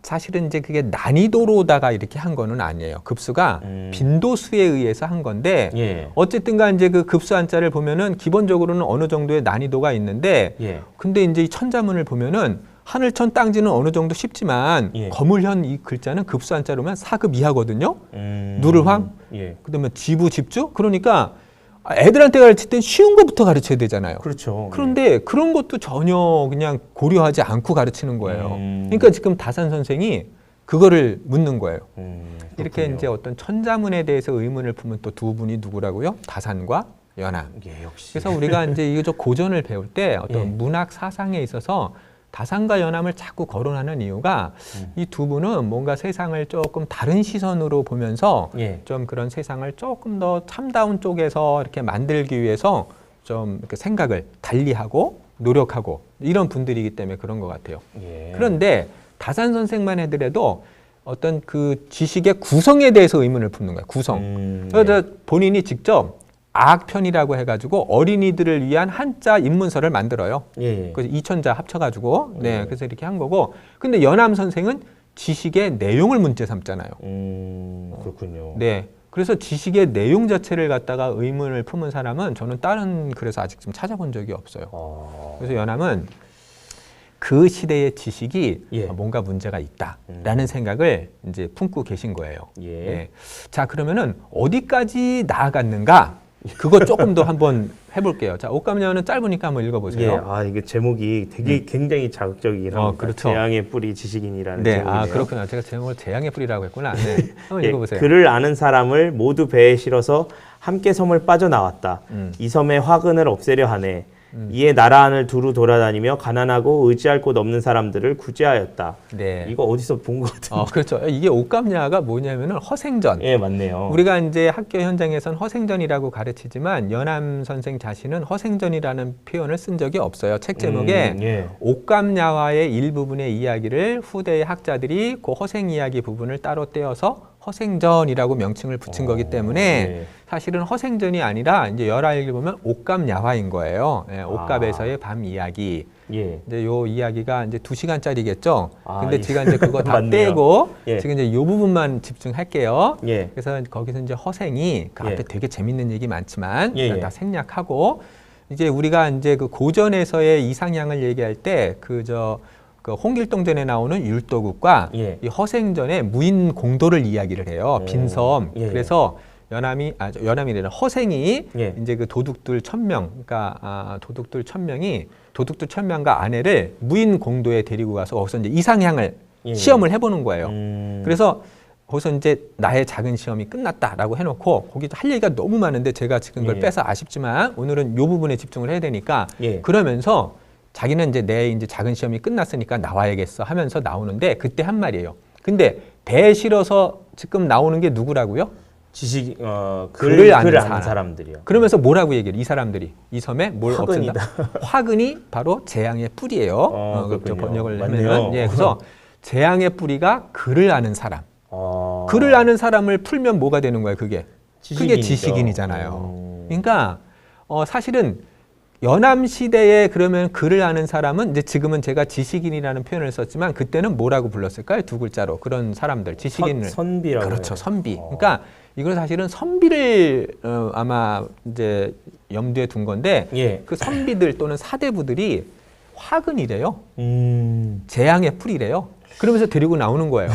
사실은 이제 그게 난이도로다가 이렇게 한 거는 아니에요. 급수가 빈도수에 의해서 한 건데 예. 어쨌든간 이제 그 급수 한자를 보면은 기본적으로는 어느 정도의 난이도가 있는데 예. 근데 이제 이 천자문을 보면은 하늘천 땅지는 어느 정도 쉽지만 예. 거물현 이 글자는 급수 한자로면 4급 이하거든요. 음. 누르황, 예. 그다음에 지부 집주. 그러니까 애들한테 가르칠 땐 쉬운 것부터 가르쳐야 되잖아요. 그렇죠. 그런데 그런 것도 전혀 그냥 고려하지 않고 가르치는 거예요. 그러니까 지금 다산 선생이 그거를 묻는 거예요. 이렇게 그렇군요. 이제 어떤 천자문에 대해서 의문을 품은 또 두 분이 누구라고요? 다산과 연암. 예, 역시. 그래서 우리가 이제 이거 고전을 배울 때 어떤 예. 문학 사상에 있어서 다산과 연암을 자꾸 거론하는 이유가 이 두 분은 뭔가 세상을 조금 다른 시선으로 보면서 예. 좀 그런 세상을 조금 더 참다운 쪽에서 이렇게 만들기 위해서 좀 이렇게 생각을 달리하고 노력하고 이런 분들이기 때문에 그런 것 같아요. 예. 그런데 다산 선생만 해더라도 어떤 그 지식의 구성에 대해서 의문을 품는 거예요. 구성. 그래서 본인이 직접 악편이라고 해가지고 어린이들을 위한 한자 입문서를 만들어요. 예. 그래서 2천자 합쳐가지고 그래서 이렇게 한 거고. 근데 연암 선생은 지식의 내용을 문제 삼잖아요. 그렇군요. 네. 그래서 지식의 내용 자체를 갖다가 의문을 품은 사람은 저는 다른 글에서 아직 좀 찾아본 적이 없어요. 그래서 연암은 그 시대의 지식이 예. 뭔가 문제가 있다라는 생각을 이제 품고 계신 거예요. 예. 네. 자, 그러면은 어디까지 나아갔는가? 그거 조금 더 한번 해볼게요. 자, 옷감녀는 짧으니까 한번 읽어보세요. 예. 아, 이게 제목이 되게 굉장히 자극적이긴 합니다. 그렇죠. 재앙의 뿌리 지식인이라는 네, 제목이네요. 아 그렇구나. 제가 제목을 재앙의 뿌리라고 했구나. 네, 한번 예, 읽어보세요. 그를 아는 사람을 모두 배에 실어서 함께 섬을 빠져나왔다. 이 섬의 화근을 없애려 하네. 이에 나라 안을 두루 돌아다니며 가난하고 의지할 곳 없는 사람들을 구제하였다. 네. 이거 어디서 본 것 같은데. 그렇죠. 이게 옷감냐가 뭐냐면은 허생전. 예, 맞네요. 우리가 이제 학교 현장에선 허생전이라고 가르치지만 연암 선생 자신은 허생전이라는 표현을 쓴 적이 없어요. 책 제목에 예. 옥감야화의 일부분의 이야기를 후대의 학자들이 그 허생 이야기 부분을 따로 떼어서 허생전이라고 명칭을 붙인 거기 때문에 예. 사실은 허생전이 아니라 이제 열하일기 보면 옥감야화인 거예요. 예, 옥갑에서의 밤 이야기. 예. 이제 요 이야기가 이제 2시간짜리겠죠. 아, 근데 예. 제가 이제 그거 다 맞네요. 떼고 예. 지금 이제 요 부분만 집중할게요. 예. 그래서 거기서 이제 허생이 그 예. 앞에 되게 재밌는 얘기 많지만 예, 일단 예. 다 생략하고 이제 우리가 이제 그 고전에서의 이상향을 얘기할 때 그 홍길동전에 나오는 율도국과 예. 이 허생전의 무인 공도를 이야기를 해요. 빈섬. 예, 예. 그래서 연암이래는 허생이 예. 이제 그 도둑들 1000명, 그러니까 도둑들 1000명이 도둑들 1000명과 아내를 무인 공도에 데리고 가서 거기서 이제 이상향을 예. 시험을 해보는 거예요. 그래서 그래서 거기서 이제 나의 작은 시험이 끝났다라고 해놓고 거기도 할 얘기가 너무 많은데 제가 지금 그걸 예. 빼서 아쉽지만 오늘은 요 부분에 집중을 해야 되니까 예. 그러면서 자기는 이제 내 이제 작은 시험이 끝났으니까 나와야겠어 하면서 나오는데 그때 한 말이에요. 근데 배에 실어서 지금 나오는 게 누구라고요? 지식 글을 아는 글을 사람. 아는 사람들이요. 그러면서 뭐라고 얘기를 이 사람들이 이 섬에 뭘 화근이다. 없앤다? 화근이 바로 재앙의 뿌리예요. 그렇죠. 그렇군요. 번역을 맞네요. 하면 그래서 재앙의 뿌리가 글을 아는 사람. 아. 글을 아는 사람을 풀면 뭐가 되는 거예요? 그게 지식인이죠. 지식인이잖아요. 그러니까 사실은 연암 시대에 그러면 글을 아는 사람은 이제 지금은 제가 지식인이라는 표현을 썼지만 그때는 뭐라고 불렀을까요? 두 글자로 그런 사람들 지식인을 선비라고. 그렇죠. 해요. 선비. 그러니까 이걸 사실은 선비를 아마 이제 염두에 둔 건데 예. 그 선비들 또는 사대부들이 화근이래요. 재앙의 풀이래요. 그러면서 데리고 나오는 거예요.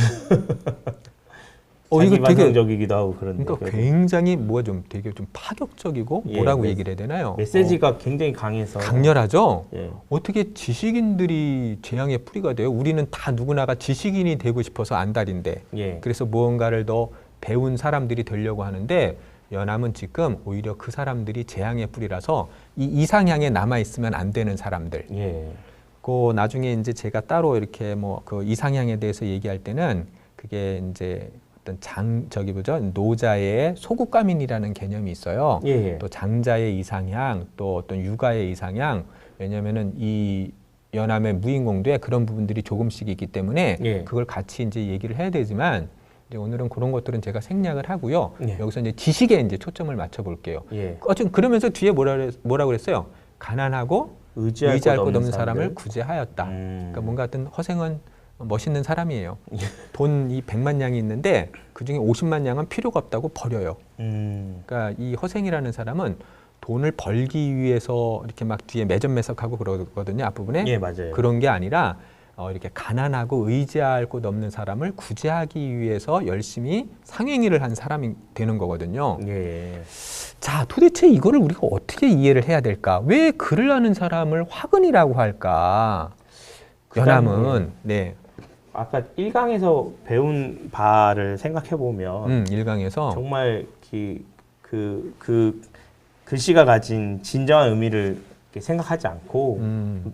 자기 이거 되게 반성적이기도 하고 그런데. 그러니까 굉장히 뭐가 좀 되게 좀 파격적이고 예, 뭐라고 네. 얘기를 해야 되나요? 메시지가 굉장히 강해서. 강렬하죠. 예. 어떻게 지식인들이 재앙의 뿌리가 돼요? 우리는 다 누구나가 지식인이 되고 싶어서 안달인데 예. 그래서 무언가를 더 배운 사람들이 되려고 하는데 연암은 지금 오히려 그 사람들이 재앙의 뿌리라서 이 이상향에 남아 있으면 안 되는 사람들. 예. 그 나중에 이제 제가 따로 이렇게 뭐 그 이상향에 대해서 얘기할 때는 그게 이제 어떤 노자의 소국가민이라는 개념이 있어요. 예. 또 장자의 이상향, 또 어떤 육아의 이상향. 왜냐하면은 이 연암의 무인공도에 그런 부분들이 조금씩 있기 때문에 예. 그걸 같이 이제 얘기를 해야 되지만 이제 오늘은 그런 것들은 제가 생략을 하고요. 예. 여기서 이제 지식에 이제 초점을 맞춰 볼게요. 예. 어쨌든 그러면서 뒤에 뭐라고 그랬어요? 가난하고 의지할 곳 없는 사람을 구제하였다. 그러니까 뭔가 어떤 허생은 멋있는 사람이에요. 돈이 100만 양이 있는데 그중에 50만 양은 필요가 없다고 버려요. 그러니까 이 허생이라는 사람은 돈을 벌기 위해서 이렇게 막 뒤에 매점매석하고 그러거든요. 앞부분에. 예, 맞아요. 그런 게 아니라 이렇게 가난하고 의지할 곳 없는 사람을 구제하기 위해서 열심히 상행위를 한 사람이 되는 거거든요. 예. 자, 도대체 이거를 우리가 어떻게 이해를 해야 될까? 왜 글을 하는 사람을 화근이라고 할까? 연암은 네. 아까 1강에서 배운 바를 생각해 보면 1강에서 정말 그 글씨가 가진 진정한 의미를 이렇게 생각하지 않고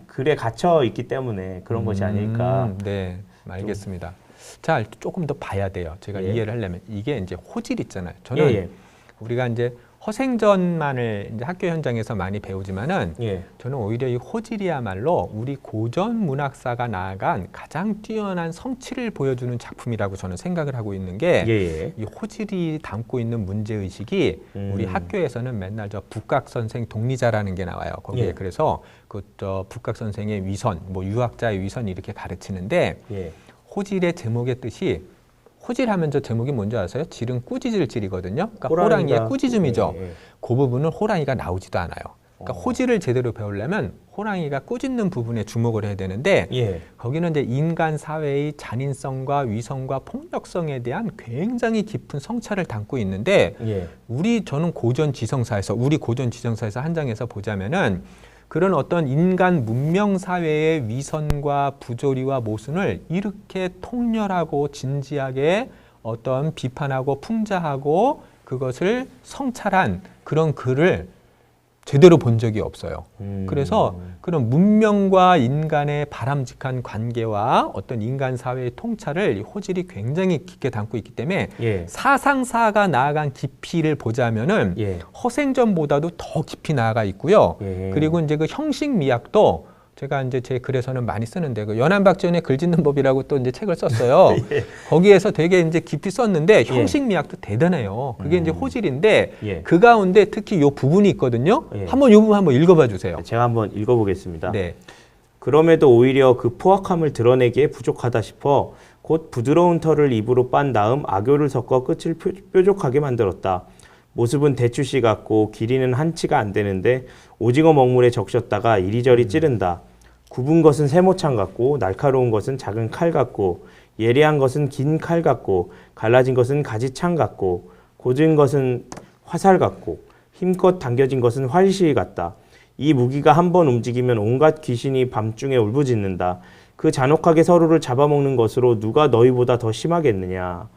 글에 갇혀 있기 때문에 그런 것이 아닐까. 네, 알겠습니다. 자, 조금 더 봐야 돼요. 제가 이해를 하려면 이게 이제 호질 있잖아요. 저는 우리가 이제 허생전만을 이제 학교 현장에서 많이 배우지만은 저는 오히려 이 호질이야말로 우리 고전 문학사가 나아간 가장 뛰어난 성취를 보여주는 작품이라고 저는 생각을 하고 있는 게 이 호질이 담고 있는 문제 의식이 우리 학교에서는 맨날 저 북각 선생 독리자라는 게 나와요. 거기에 그래서 그 저 북각 선생의 위선, 뭐 유학자의 위선 이렇게 가르치는데 호질의 제목의 뜻이 호질하면 저 제목이 뭔지 아세요? 질은 꾸짖을 질이거든요. 그러니까 호랑이의 꾸짖음이죠. 그 부분은 호랑이가 나오지도 않아요. 그러니까 호질을 제대로 배우려면 호랑이가 꾸짖는 부분에 주목을 해야 되는데 거기는 이제 인간 사회의 잔인성과 위선과 폭력성에 대한 굉장히 깊은 성찰을 담고 있는데 저는 고전 지성사에서 한 장에서 보자면은 그런 어떤 인간 문명 사회의 위선과 부조리와 모순을 이렇게 통렬하고 진지하게 어떤 비판하고 풍자하고 그것을 성찰한 그런 글을 제대로 본 적이 없어요. 그래서 그런 문명과 인간의 바람직한 관계와 어떤 인간 사회의 통찰을 호질이 굉장히 깊게 담고 있기 때문에 사상사가 나아간 깊이를 보자면은 허생전보다도 더 깊이 나아가 있고요. 그리고 이제 그 형식미학도 제가 이제 제 글에서는 많이 쓰는데 그 연안박지원의 글 짓는 법이라고 또 이제 책을 썼어요. 거기에서 되게 이제 깊이 썼는데 형식미학도 대단해요. 그게 이제 호질인데 그 가운데 특히 요 부분이 있거든요. 한번 요 부분 한번 읽어봐 주세요. 제가 한번 읽어보겠습니다. 그럼에도 오히려 그 포악함을 드러내기에 부족하다 싶어 곧 부드러운 털을 입으로 빤 다음 악교를 섞어 끝을 뾰족하게 만들었다. 모습은 대추씨 같고 길이는 한치가 안 되는데 오징어 먹물에 적셨다가 이리저리 찌른다. 굽은 것은 세모창 같고 날카로운 것은 작은 칼 같고 예리한 것은 긴 칼 같고 갈라진 것은 가지창 같고 고진 것은 화살 같고 힘껏 당겨진 것은 활시 같다. 이 무기가 한번 움직이면 온갖 귀신이 밤중에 울부짖는다. 그 잔혹하게 서로를 잡아먹는 것으로 누가 너희보다 더 심하겠느냐.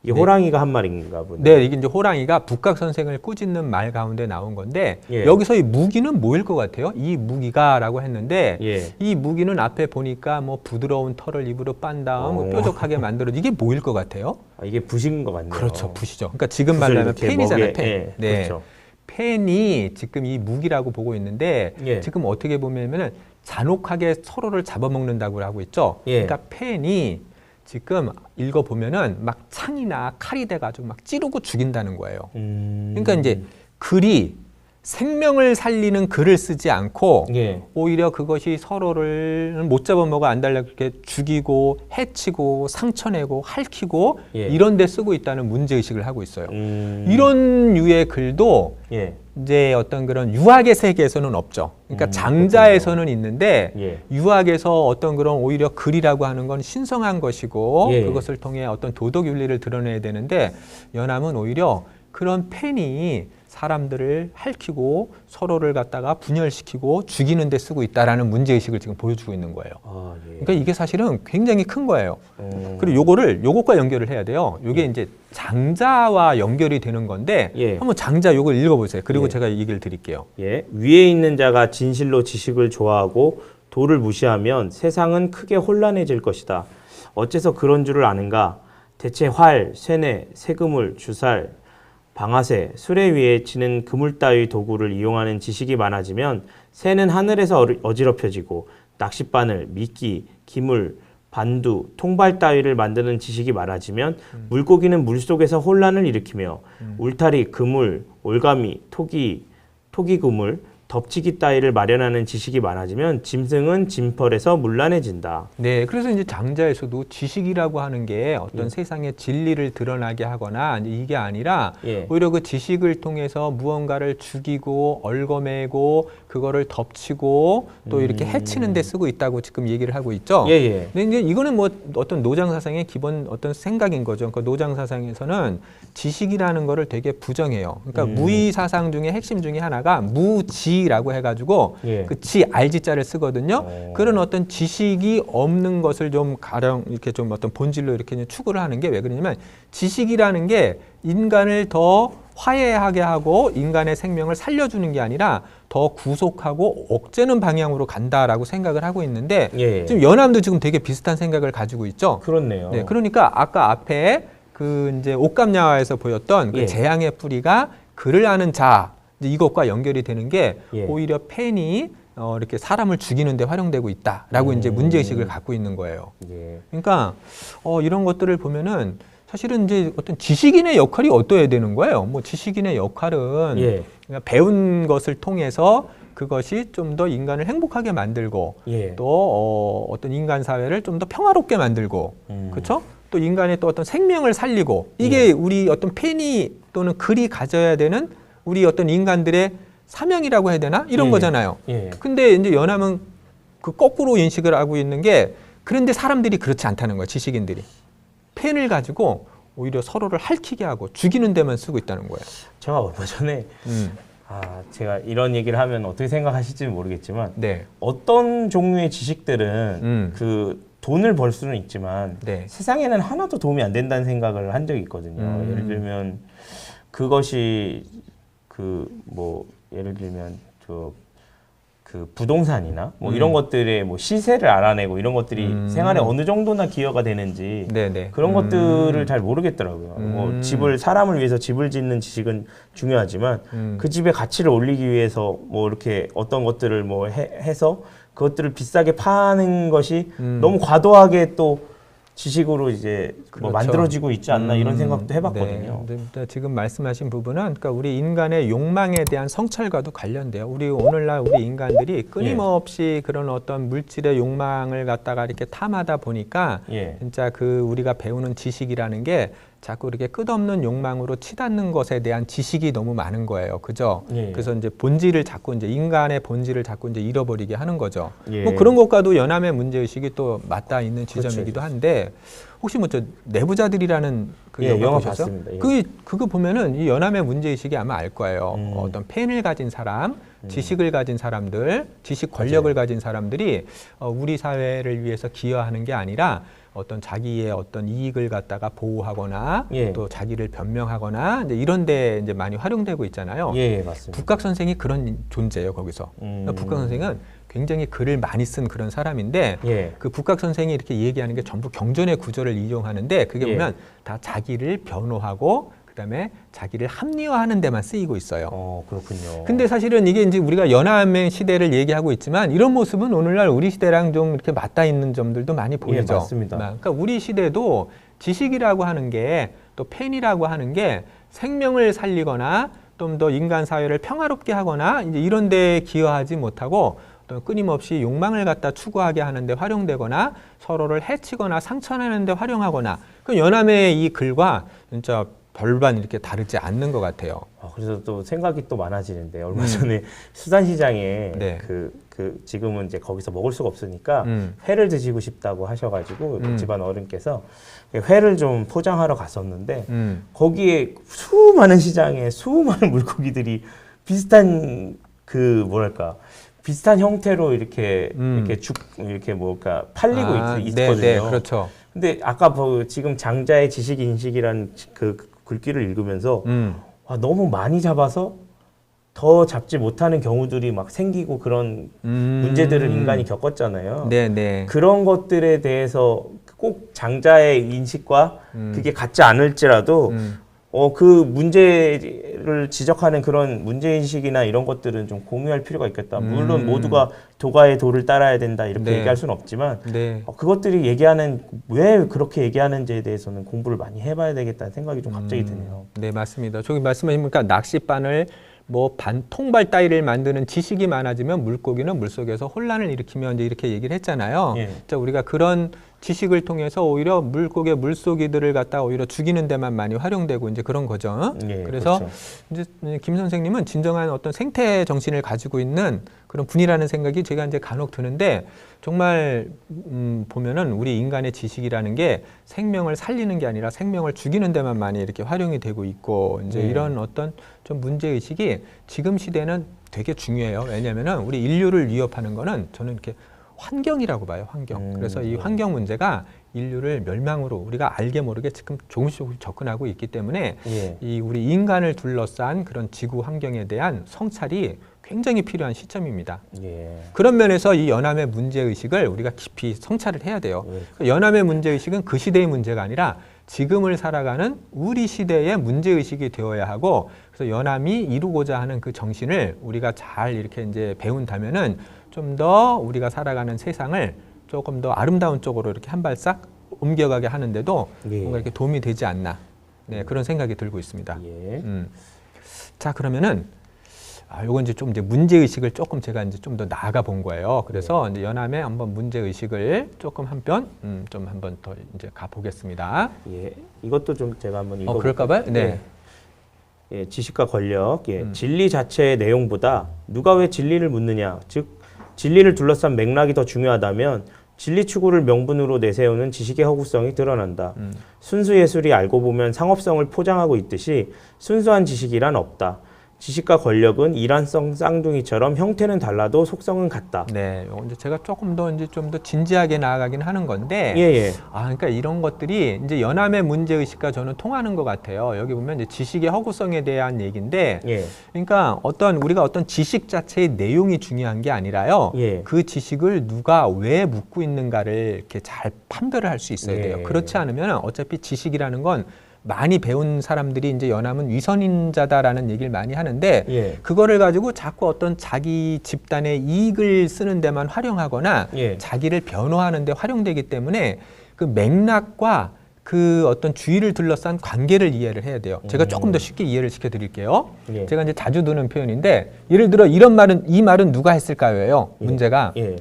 이게 호랑이가 한 말인가 보네. 네, 이게 이제 호랑이가 북각 선생을 꾸짖는 말 가운데 나온 건데 여기서 이 무기는 뭐일 것 같아요? 이 무기가라고 했는데 이 무기는 앞에 보니까 뭐 부드러운 털을 입으로 빤 다음 뭐 뾰족하게 만들어 이게 뭐일 것 같아요? 이게 붓인 것 같네요. 그렇죠, 붓이죠. 그러니까 지금 말하면 펜이잖아요, 펜. 그렇죠. 펜이 지금 이 무기라고 보고 있는데 지금 어떻게 보면은 잔혹하게 서로를 잡아먹는다고 하고 있죠. 그러니까 펜이 지금 읽어보면은 막 창이나 칼이 돼가지고 막 찌르고 죽인다는 거예요. 그러니까 이제 글이 생명을 살리는 글을 쓰지 않고 오히려 그것이 서로를 못 잡아먹어 안달나게 죽이고 해치고 상처내고 핥히고 이런 데 쓰고 있다는 문제의식을 하고 있어요. 이런 류의 글도 이제 어떤 그런 유학의 세계에서는 없죠. 그러니까 장자에서는 있는데 유학에서 어떤 그런 오히려 글이라고 하는 건 신성한 것이고 그것을 통해 어떤 도덕 윤리를 드러내야 되는데 연암은 오히려 그런 펜이 사람들을 핥히고 서로를 갖다가 분열시키고 죽이는 데 쓰고 있다라는 문제의식을 지금 보여주고 있는 거예요. 그러니까 이게 사실은 굉장히 큰 거예요. 그리고 요것과 연결을 해야 돼요. 요게 이제 장자와 연결이 되는 건데 한번 장자 요걸 읽어보세요. 그리고 제가 얘기를 드릴게요. 위에 있는 자가 진실로 지식을 좋아하고 도를 무시하면 세상은 크게 혼란해질 것이다. 어째서 그런 줄을 아는가? 대체 활, 쇠뇌, 새그물, 주살, 방아쇠, 수레 위에 치는 그물 따위 도구를 이용하는 지식이 많아지면 새는 하늘에서 어지럽혀지고 낚싯바늘, 미끼, 기물, 반두, 통발 따위를 만드는 지식이 많아지면 물고기는 물속에서 혼란을 일으키며 울타리, 그물, 올가미, 토기 그물, 덮치기 따위를 마련하는 지식이 많아지면 짐승은 짐펄에서 문란해진다. 네, 그래서 이제 장자에서도 지식이라고 하는 게 어떤 세상의 진리를 드러나게 하거나 이게 아니라 오히려 그 지식을 통해서 무언가를 죽이고 얽어매고 그거를 덮치고 또 이렇게 해치는 데 쓰고 있다고 지금 얘기를 하고 있죠. 예, 예. 근데 이제 이거는 뭐 어떤 노장 사상의 기본 어떤 생각인 거죠. 그러니까 노장 사상에서는 지식이라는 거를 되게 부정해요. 그러니까 무의 사상 중에 핵심 중에 하나가 무지라고 해가지고 예. 그 지 알지자를 쓰거든요. 그런 어떤 지식이 없는 것을 좀 가령 이렇게 좀 어떤 본질로 이렇게 추구를 하는 게 왜 그러냐면 지식이라는 게 인간을 더 화해하게 하고 인간의 생명을 살려주는 게 아니라 더 구속하고 억제는 방향으로 간다라고 생각을 하고 있는데 예. 지금 연암도 지금 되게 비슷한 생각을 가지고 있죠. 그렇네요. 네, 그러니까 아까 앞에 그 이제 옥감야화에서 보였던 그 예. 재앙의 뿌리가 글을 아는 자 이제 이것과 연결이 되는 게 예. 오히려 펜이 이렇게 사람을 죽이는 데 활용되고 있다라고 이제 문제의식을 갖고 있는 거예요. 예. 그러니까 이런 것들을 보면은 사실은 이제 어떤 지식인의 역할이 어떠해야 되는 거예요. 뭐 지식인의 역할은 예. 그러니까 배운 것을 통해서 그것이 좀 더 인간을 행복하게 만들고 예. 또 어떤 인간 사회를 좀 더 평화롭게 만들고 그렇죠? 또 인간의 또 어떤 생명을 살리고 이게 우리 어떤 펜이 또는 글이 가져야 되는 우리 어떤 인간들의 사명이라고 해야 되나? 이런 예. 거잖아요. 예. 근데 이제 연암은 그 거꾸로 인식을 하고 있는 게 그런데 사람들이 그렇지 않다는 거예요. 지식인들이. 펜을 가지고 오히려 서로를 핥히게 하고 죽이는 데만 쓰고 있다는 거예요. 제가 얼마 전에 제가 이런 얘기를 하면 어떻게 생각하실지 모르겠지만 네. 어떤 종류의 지식들은 그 돈을 벌 수는 있지만 네. 세상에는 하나도 도움이 안 된다는 생각을 한 적이 있거든요. 예를 들면 그것이 그 뭐 예를 들면 그 부동산이나 뭐 이런 것들의 뭐 시세를 알아내고 이런 것들이 생활에 어느 정도나 기여가 되는지 네네. 그런 것들을 잘 모르겠더라고요. 뭐 사람을 위해서 집을 짓는 지식은 중요하지만 그 집의 가치를 올리기 위해서 뭐 이렇게 어떤 것들을 뭐 해서 그것들을 비싸게 파는 것이 너무 과도하게 또 지식으로 이제 그렇죠. 뭐 만들어지고 있지 않나 이런 생각도 해봤거든요. 네. 지금 말씀하신 부분은 그러니까 우리 인간의 욕망에 대한 성찰과도 관련돼요. 우리 오늘날 우리 인간들이 끊임없이 그런 어떤 물질의 욕망을 갖다가 이렇게 탐하다 보니까 진짜 그 우리가 배우는 지식이라는 게 자꾸 이렇게 끝없는 욕망으로 치닫는 것에 대한 지식이 너무 많은 거예요. 그죠? 그래서 이제 본질을 자꾸 이제 인간의 본질을 자꾸 이제 잃어버리게 하는 거죠. 뭐 그런 것과도 연암의 문제의식이 또 맞닿아 있는 지점이기도 한데 혹시 뭐 저 내부자들이라는 그 영화 보셨어요? 봤습니다. 그거 보면은 이 연암의 문제의식이 아마 알 거예요. 어떤 펜을 가진 사람, 지식을 가진 사람들, 지식 권력을 가진 사람들이 우리 사회를 위해서 기여하는 게 아니라 어떤 자기의 어떤 이익을 갖다가 보호하거나 또 자기를 변명하거나 이제 이런 데 이제 많이 활용되고 있잖아요. 예, 맞습니다. 북각 선생이 그런 존재예요, 거기서. 북각 선생은 굉장히 글을 많이 쓴 그런 사람인데 그 북각 선생이 이렇게 얘기하는 게 전부 경전의 구조를 이용하는데 그게 보면 다 자기를 변호하고 그다음에 자기를 합리화하는 데만 쓰이고 있어요. 그렇군요. 근데 근데 사실은 이게 이제 우리가 연암의 시대를 얘기하고 있지만 이런 모습은 오늘날 우리 시대랑 좀 이렇게 맞닿아 있는 점들도 많이 보이죠. 맞습니다. 그러니까 우리 시대도 지식이라고 하는 게 또 펜이라고 하는 게 생명을 살리거나 좀 더 인간 사회를 평화롭게 하거나 이제 이런 데 기여하지 못하고 또 끊임없이 욕망을 갖다 추구하게 하는데 활용되거나 서로를 해치거나 상처내는 데 활용하거나 그 연암의 이 글과 진짜 별반 이렇게 다르지 않는 것 같아요. 그래서 또 생각이 또 많아지는데 얼마 전에 수산시장에 지금은 이제 거기서 먹을 수가 없으니까 회를 드시고 싶다고 하셔가지고 집안 어른께서 회를 좀 포장하러 갔었는데 거기에 수많은 시장에 수많은 물고기들이 비슷한 그 뭐랄까 비슷한 형태로 이렇게 이렇게 뭐가 팔리고 있거든요. 네, 그렇죠. 근데 아까 지금 장자의 지식 인식이라는 그 글귀를 읽으면서 너무 많이 잡아서 더 잡지 못하는 경우들이 막 생기고 그런 문제들을 인간이 겪었잖아요. 네. 그런 것들에 대해서 꼭 장자의 인식과 그게 같지 않을지라도 그 문제를 지적하는 그런 문제인식이나 이런 것들은 좀 공유할 필요가 있겠다. 물론 모두가 도가의 도를 따라야 된다 이렇게 얘기할 수는 없지만 그것들이 왜 그렇게 얘기하는지에 대해서는 공부를 많이 해봐야 되겠다는 생각이 좀 갑자기 드네요. 네, 맞습니다. 저기 말씀하시니까 낚싯바늘 통발 따위를 만드는 지식이 많아지면 물고기는 물속에서 혼란을 일으키면 이제 이렇게 얘기를 했잖아요. 자, 우리가 그런 지식을 통해서 오히려 물고기, 물속이들을 갖다 오히려 죽이는 데만 많이 활용되고 이제 그런 거죠. 예, 그래서 그렇죠. 이제 김 선생님은 진정한 어떤 생태 정신을 가지고 있는 그런 분이라는 생각이 제가 이제 간혹 드는데 정말 보면은 우리 인간의 지식이라는 게 생명을 살리는 게 아니라 생명을 죽이는 데만 많이 이렇게 활용이 되고 있고 이제 이런 어떤 좀 문제 의식이 지금 시대는 되게 중요해요. 왜냐하면은 우리 인류를 위협하는 거는 저는 이렇게 환경이라고 봐요. 환경. 그래서 이 환경 문제가 인류를 멸망으로 우리가 알게 모르게 지금 조금씩 접근하고 있기 때문에 예. 이 우리 인간을 둘러싼 그런 지구 환경에 대한 성찰이 굉장히 필요한 시점입니다. 예. 그런 면에서 이 연암의 문제의식을 우리가 깊이 성찰을 해야 돼요. 그 연암의 문제의식은 그 시대의 문제가 아니라 지금을 살아가는 우리 시대의 문제의식이 되어야 하고 그래서 연암이 이루고자 하는 그 정신을 우리가 잘 이렇게 이제 배운다면은 좀 더 우리가 살아가는 세상을 조금 더 아름다운 쪽으로 이렇게 한 발짝 옮겨가게 하는데도 예. 뭔가 이렇게 도움이 되지 않나. 네, 그런 생각이 들고 있습니다. 예. 자, 그러면은 요건 이제 좀 이제 문제 의식을 조금 제가 이제 좀 더 나아가 본 거예요. 그래서 이제 연암에 한번 문제 의식을 조금 한번 좀 한번 더 이제 가 보겠습니다. 예. 이것도 좀 제가 한번 읽어 그럴까봐요? 네. 예, 지식과 권력. 예. 진리 자체의 내용보다 누가 왜 진리를 묻느냐, 즉 진리를 둘러싼 맥락이 더 중요하다면 진리 추구를 명분으로 내세우는 지식의 허구성이 드러난다. 순수 예술이 알고 보면 상업성을 포장하고 있듯이 순수한 지식이란 없다. 지식과 권력은 일환성 쌍둥이처럼 형태는 달라도 속성은 같다. 네, 이제 제가 조금 더 이제 좀 더 진지하게 나아가긴 하는 건데, 예. 그러니까 이런 것들이 이제 연암의 문제 의식과 저는 통하는 것 같아요. 여기 보면 이제 지식의 허구성에 대한 얘기인데, 예. 그러니까 우리가 어떤 지식 자체의 내용이 중요한 게 아니라요. 예. 그 지식을 누가 왜 묻고 있는가를 이렇게 잘 판별을 할 수 있어야 돼요. 예. 그렇지 않으면 어차피 지식이라는 건 많이 배운 사람들이 이제 연암은 위선인자다라는 얘기를 많이 하는데 예. 그거를 가지고 자꾸 어떤 자기 집단의 이익을 쓰는 데만 활용하거나 예. 자기를 변호하는 데 활용되기 때문에 그 맥락과 그 어떤 주의를 둘러싼 관계를 이해를 해야 돼요. 제가 조금 더 쉽게 이해를 시켜 드릴게요. 예. 제가 이제 자주 드는 표현인데 예를 들어 이런 말은 이 말은 누가 했을까요? 예. 문제가 예.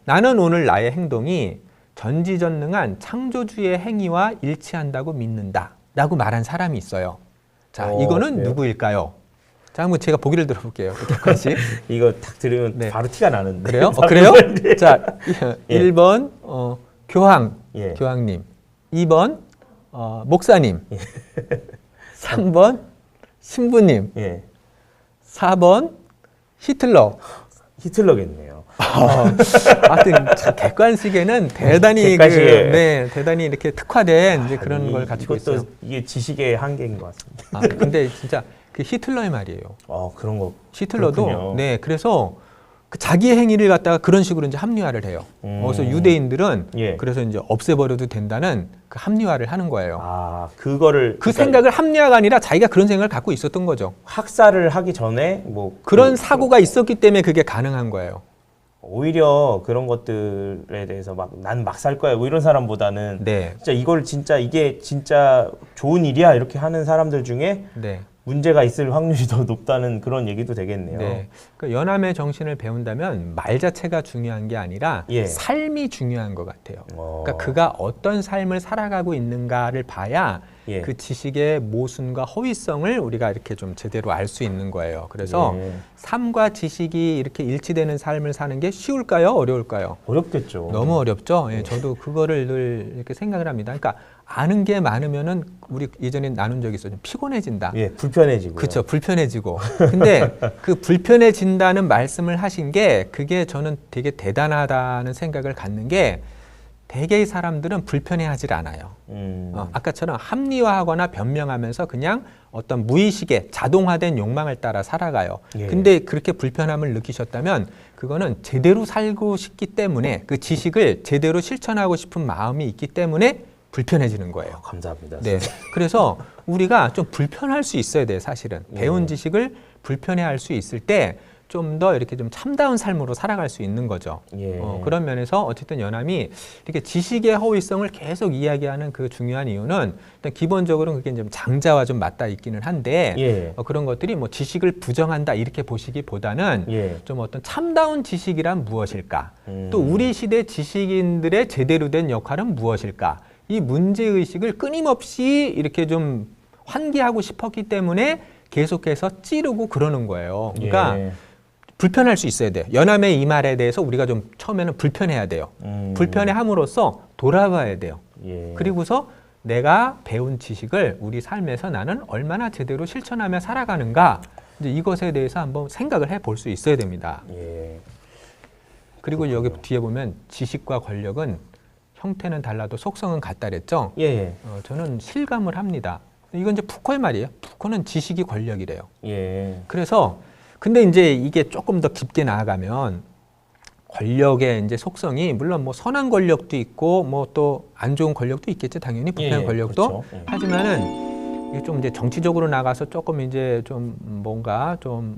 나는 오늘 나의 행동이 전지전능한 창조주의 행위와 일치한다고 믿는다. 라고 말한 사람이 있어요. 자, 이거는 그래요? 누구일까요? 자, 한번 제가 보기를 들어볼게요. 객관식. 이거 딱 들으면 네. 바로 티가 나는데. 그래요? 그래요? 자, 예. 1번 교황, 예. 교황님. 2번 목사님. 3번 신부님. 예. 4번 히틀러. 히틀러겠네요. 하여튼 참 객관식에는 대단히 객관식에. 대단히 이렇게 특화된 이제 그런 걸 가지고 이것도 있어요. 이게 지식의 한계인 것 같습니다. 근데 진짜 그 히틀러의 말이에요. 그런 거. 히틀러도 그렇군요. 네, 그래서 그 자기의 행위를 갖다가 그런 식으로 이제 합리화를 해요. 그래서 유대인들은 예. 그래서 이제 없애버려도 된다는 그 합리화를 하는 거예요. 그거를 그 그러니까 생각을 합리화가 아니라 자기가 그런 생각을 갖고 있었던 거죠. 학살을 하기 전에 뭐 그런 사고가 있었기 때문에 그게 가능한 거예요. 오히려 그런 것들에 대해서 막 난 막 살 거야 뭐 이런 사람보다는 네, 진짜 이걸 진짜 이게 진짜 좋은 일이야 이렇게 하는 사람들 중에 네. 문제가 있을 확률이 더 높다는 그런 얘기도 되겠네요. 네. 그 연암의 정신을 배운다면 말 자체가 중요한 게 아니라 예. 삶이 중요한 것 같아요. 그러니까 그가 어떤 삶을 살아가고 있는가를 봐야 예. 그 지식의 모순과 허위성을 우리가 이렇게 좀 제대로 알 수 있는 거예요. 그래서 예. 삶과 지식이 이렇게 일치되는 삶을 사는 게 쉬울까요? 어려울까요? 어렵겠죠. 너무 어렵죠. 예, 저도 그거를 늘 이렇게 생각을 합니다. 그러니까 아는 게 많으면은 우리 예전에 나눈 적이 있어요. 좀 피곤해진다. 예, 불편해지고. 그렇죠. 불편해지고. 근데 그 불편해진다는 말씀을 하신 게 그게 저는 되게 대단하다는 생각을 갖는 게 대개의 사람들은 불편해하질 않아요. 아까처럼 합리화하거나 변명하면서 그냥 어떤 무의식의 자동화된 욕망을 따라 살아가요. 예. 근데 그렇게 불편함을 느끼셨다면 그거는 제대로 살고 싶기 때문에 그 지식을 제대로 실천하고 싶은 마음이 있기 때문에 불편해지는 거예요. 감사합니다. 네. 그래서 우리가 좀 불편할 수 있어야 돼요, 사실은. 배운 지식을 불편해할 수 있을 때 좀 더 이렇게 좀 참다운 삶으로 살아갈 수 있는 거죠. 예. 그런 면에서 어쨌든 연암이 이렇게 지식의 허위성을 계속 이야기하는 그 중요한 이유는 일단 기본적으로 그게 좀 장자와 좀 맞닿아 있기는 한데 예. 그런 것들이 뭐 지식을 부정한다 이렇게 보시기보다는 예. 좀 어떤 참다운 지식이란 무엇일까? 또 우리 시대 지식인들의 제대로 된 역할은 무엇일까? 이 문제의식을 끊임없이 이렇게 좀 환기하고 싶었기 때문에 계속해서 찌르고 그러는 거예요. 그러니까 예. 불편할 수 있어야 돼요. 연암의 이 말에 대해서 우리가 좀 처음에는 불편해야 돼요. 불편해함으로써 돌아봐야 돼요. 예. 그리고서 내가 배운 지식을 우리 삶에서 나는 얼마나 제대로 실천하며 살아가는가, 이제 이것에 대해서 한번 생각을 해볼 수 있어야 됩니다. 예. 그리고 여기 뒤에 보면 지식과 권력은 형태는 달라도 속성은 같다 그랬죠. 예. 저는 실감을 합니다. 이건 이제 푸코의 말이에요. 푸코는 지식이 권력이래요. 예. 그래서 근데 이제 이게 조금 더 깊게 나아가면 권력의 이제 속성이 물론 뭐 선한 권력도 있고 뭐 또 안 좋은 권력도 있겠죠. 당연히 불편한 예, 권력도. 그렇죠. 예. 하지만은 이게 좀 이제 정치적으로 나가서 조금 이제 좀 뭔가 좀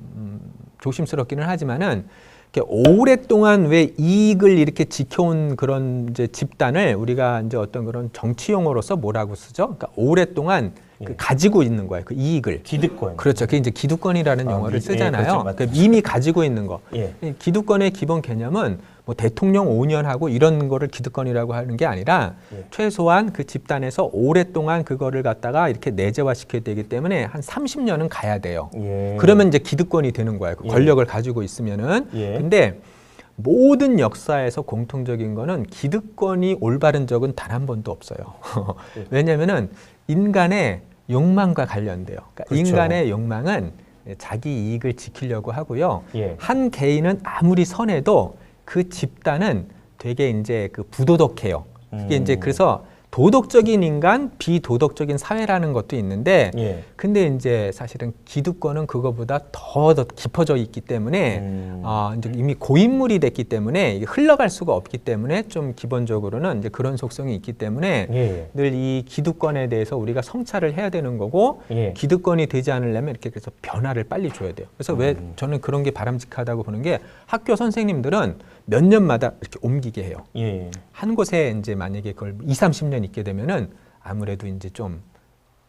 조심스럽기는 하지만은 이렇게 오랫동안 왜 이익을 이렇게 지켜온 그런 이제 집단을 우리가 이제 어떤 그런 정치 용어로서 뭐라고 쓰죠? 그러니까 오랫동안 그 예. 가지고 있는 거예요. 그 이익을. 기득권. 그렇죠. 그게 이제 기득권이라는 용어를 예, 쓰잖아요. 그렇죠. 맞죠. 그러니까 이미 가지고 있는 거. 예. 이 기득권의 기본 개념은 뭐 대통령 5년하고 이런 거를 기득권이라고 하는 게 아니라 예. 최소한 그 집단에서 오랫동안 그거를 갖다가 이렇게 내재화시켜야 되기 때문에 한 30년은 가야 돼요. 예. 그러면 이제 기득권이 되는 거예요. 그 예. 권력을 가지고 있으면은. 예. 근데 모든 역사에서 공통적인 거는 기득권이 올바른 적은 단 한 번도 없어요. 예. 왜냐면은 인간의 욕망과 관련돼요. 그러니까 그렇죠. 인간의 욕망은 자기 이익을 지키려고 하고요. 예. 한 개인은 아무리 선해도 그 집단은 되게 이제 그 부도덕해요. 이게 이제 그래서 도덕적인 인간, 비도덕적인 사회라는 것도 있는데, 예. 근데 이제 사실은 기득권은 그거보다 더 깊어져 있기 때문에, 이제 이미 고인물이 됐기 때문에 이게 흘러갈 수가 없기 때문에 좀 기본적으로는 이제 그런 속성이 있기 때문에 예. 늘 이 기득권에 대해서 우리가 성찰을 해야 되는 거고, 예. 기득권이 되지 않으려면 이렇게 그래서 변화를 빨리 줘야 돼요. 그래서 왜 저는 그런 게 바람직하다고 보는 게 학교 선생님들은 몇 년마다 이렇게 옮기게 해요. 예. 한 곳에 이제 만약에 그걸 2, 30년 있게 되면은 아무래도 이제 좀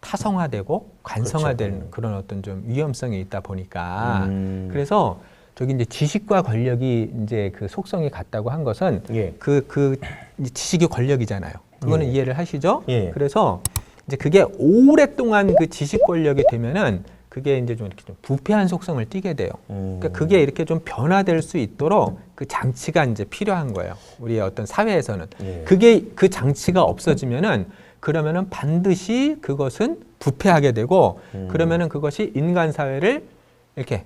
타성화되고 관성화되는 그렇죠. 그런 어떤 좀 위험성이 있다 보니까 그래서 그래서 저기 이제 지식과 권력이 이제 그 속성이 같다고 한 것은 예. 그 지식이 권력이잖아요. 그거는 예. 이해를 하시죠? 예. 그래서 이제 그게 오랫동안 그 지식 권력이 되면은 그게 이제 좀 이렇게 좀 부패한 속성을 띠게 돼요. 그러니까 그게 이렇게 좀 변화될 수 있도록 그 장치가 이제 필요한 거예요. 우리의 어떤 사회에서는. 예. 그게 그 장치가 없어지면은 그러면은 반드시 그것은 부패하게 되고 그러면은 그것이 인간 사회를 이렇게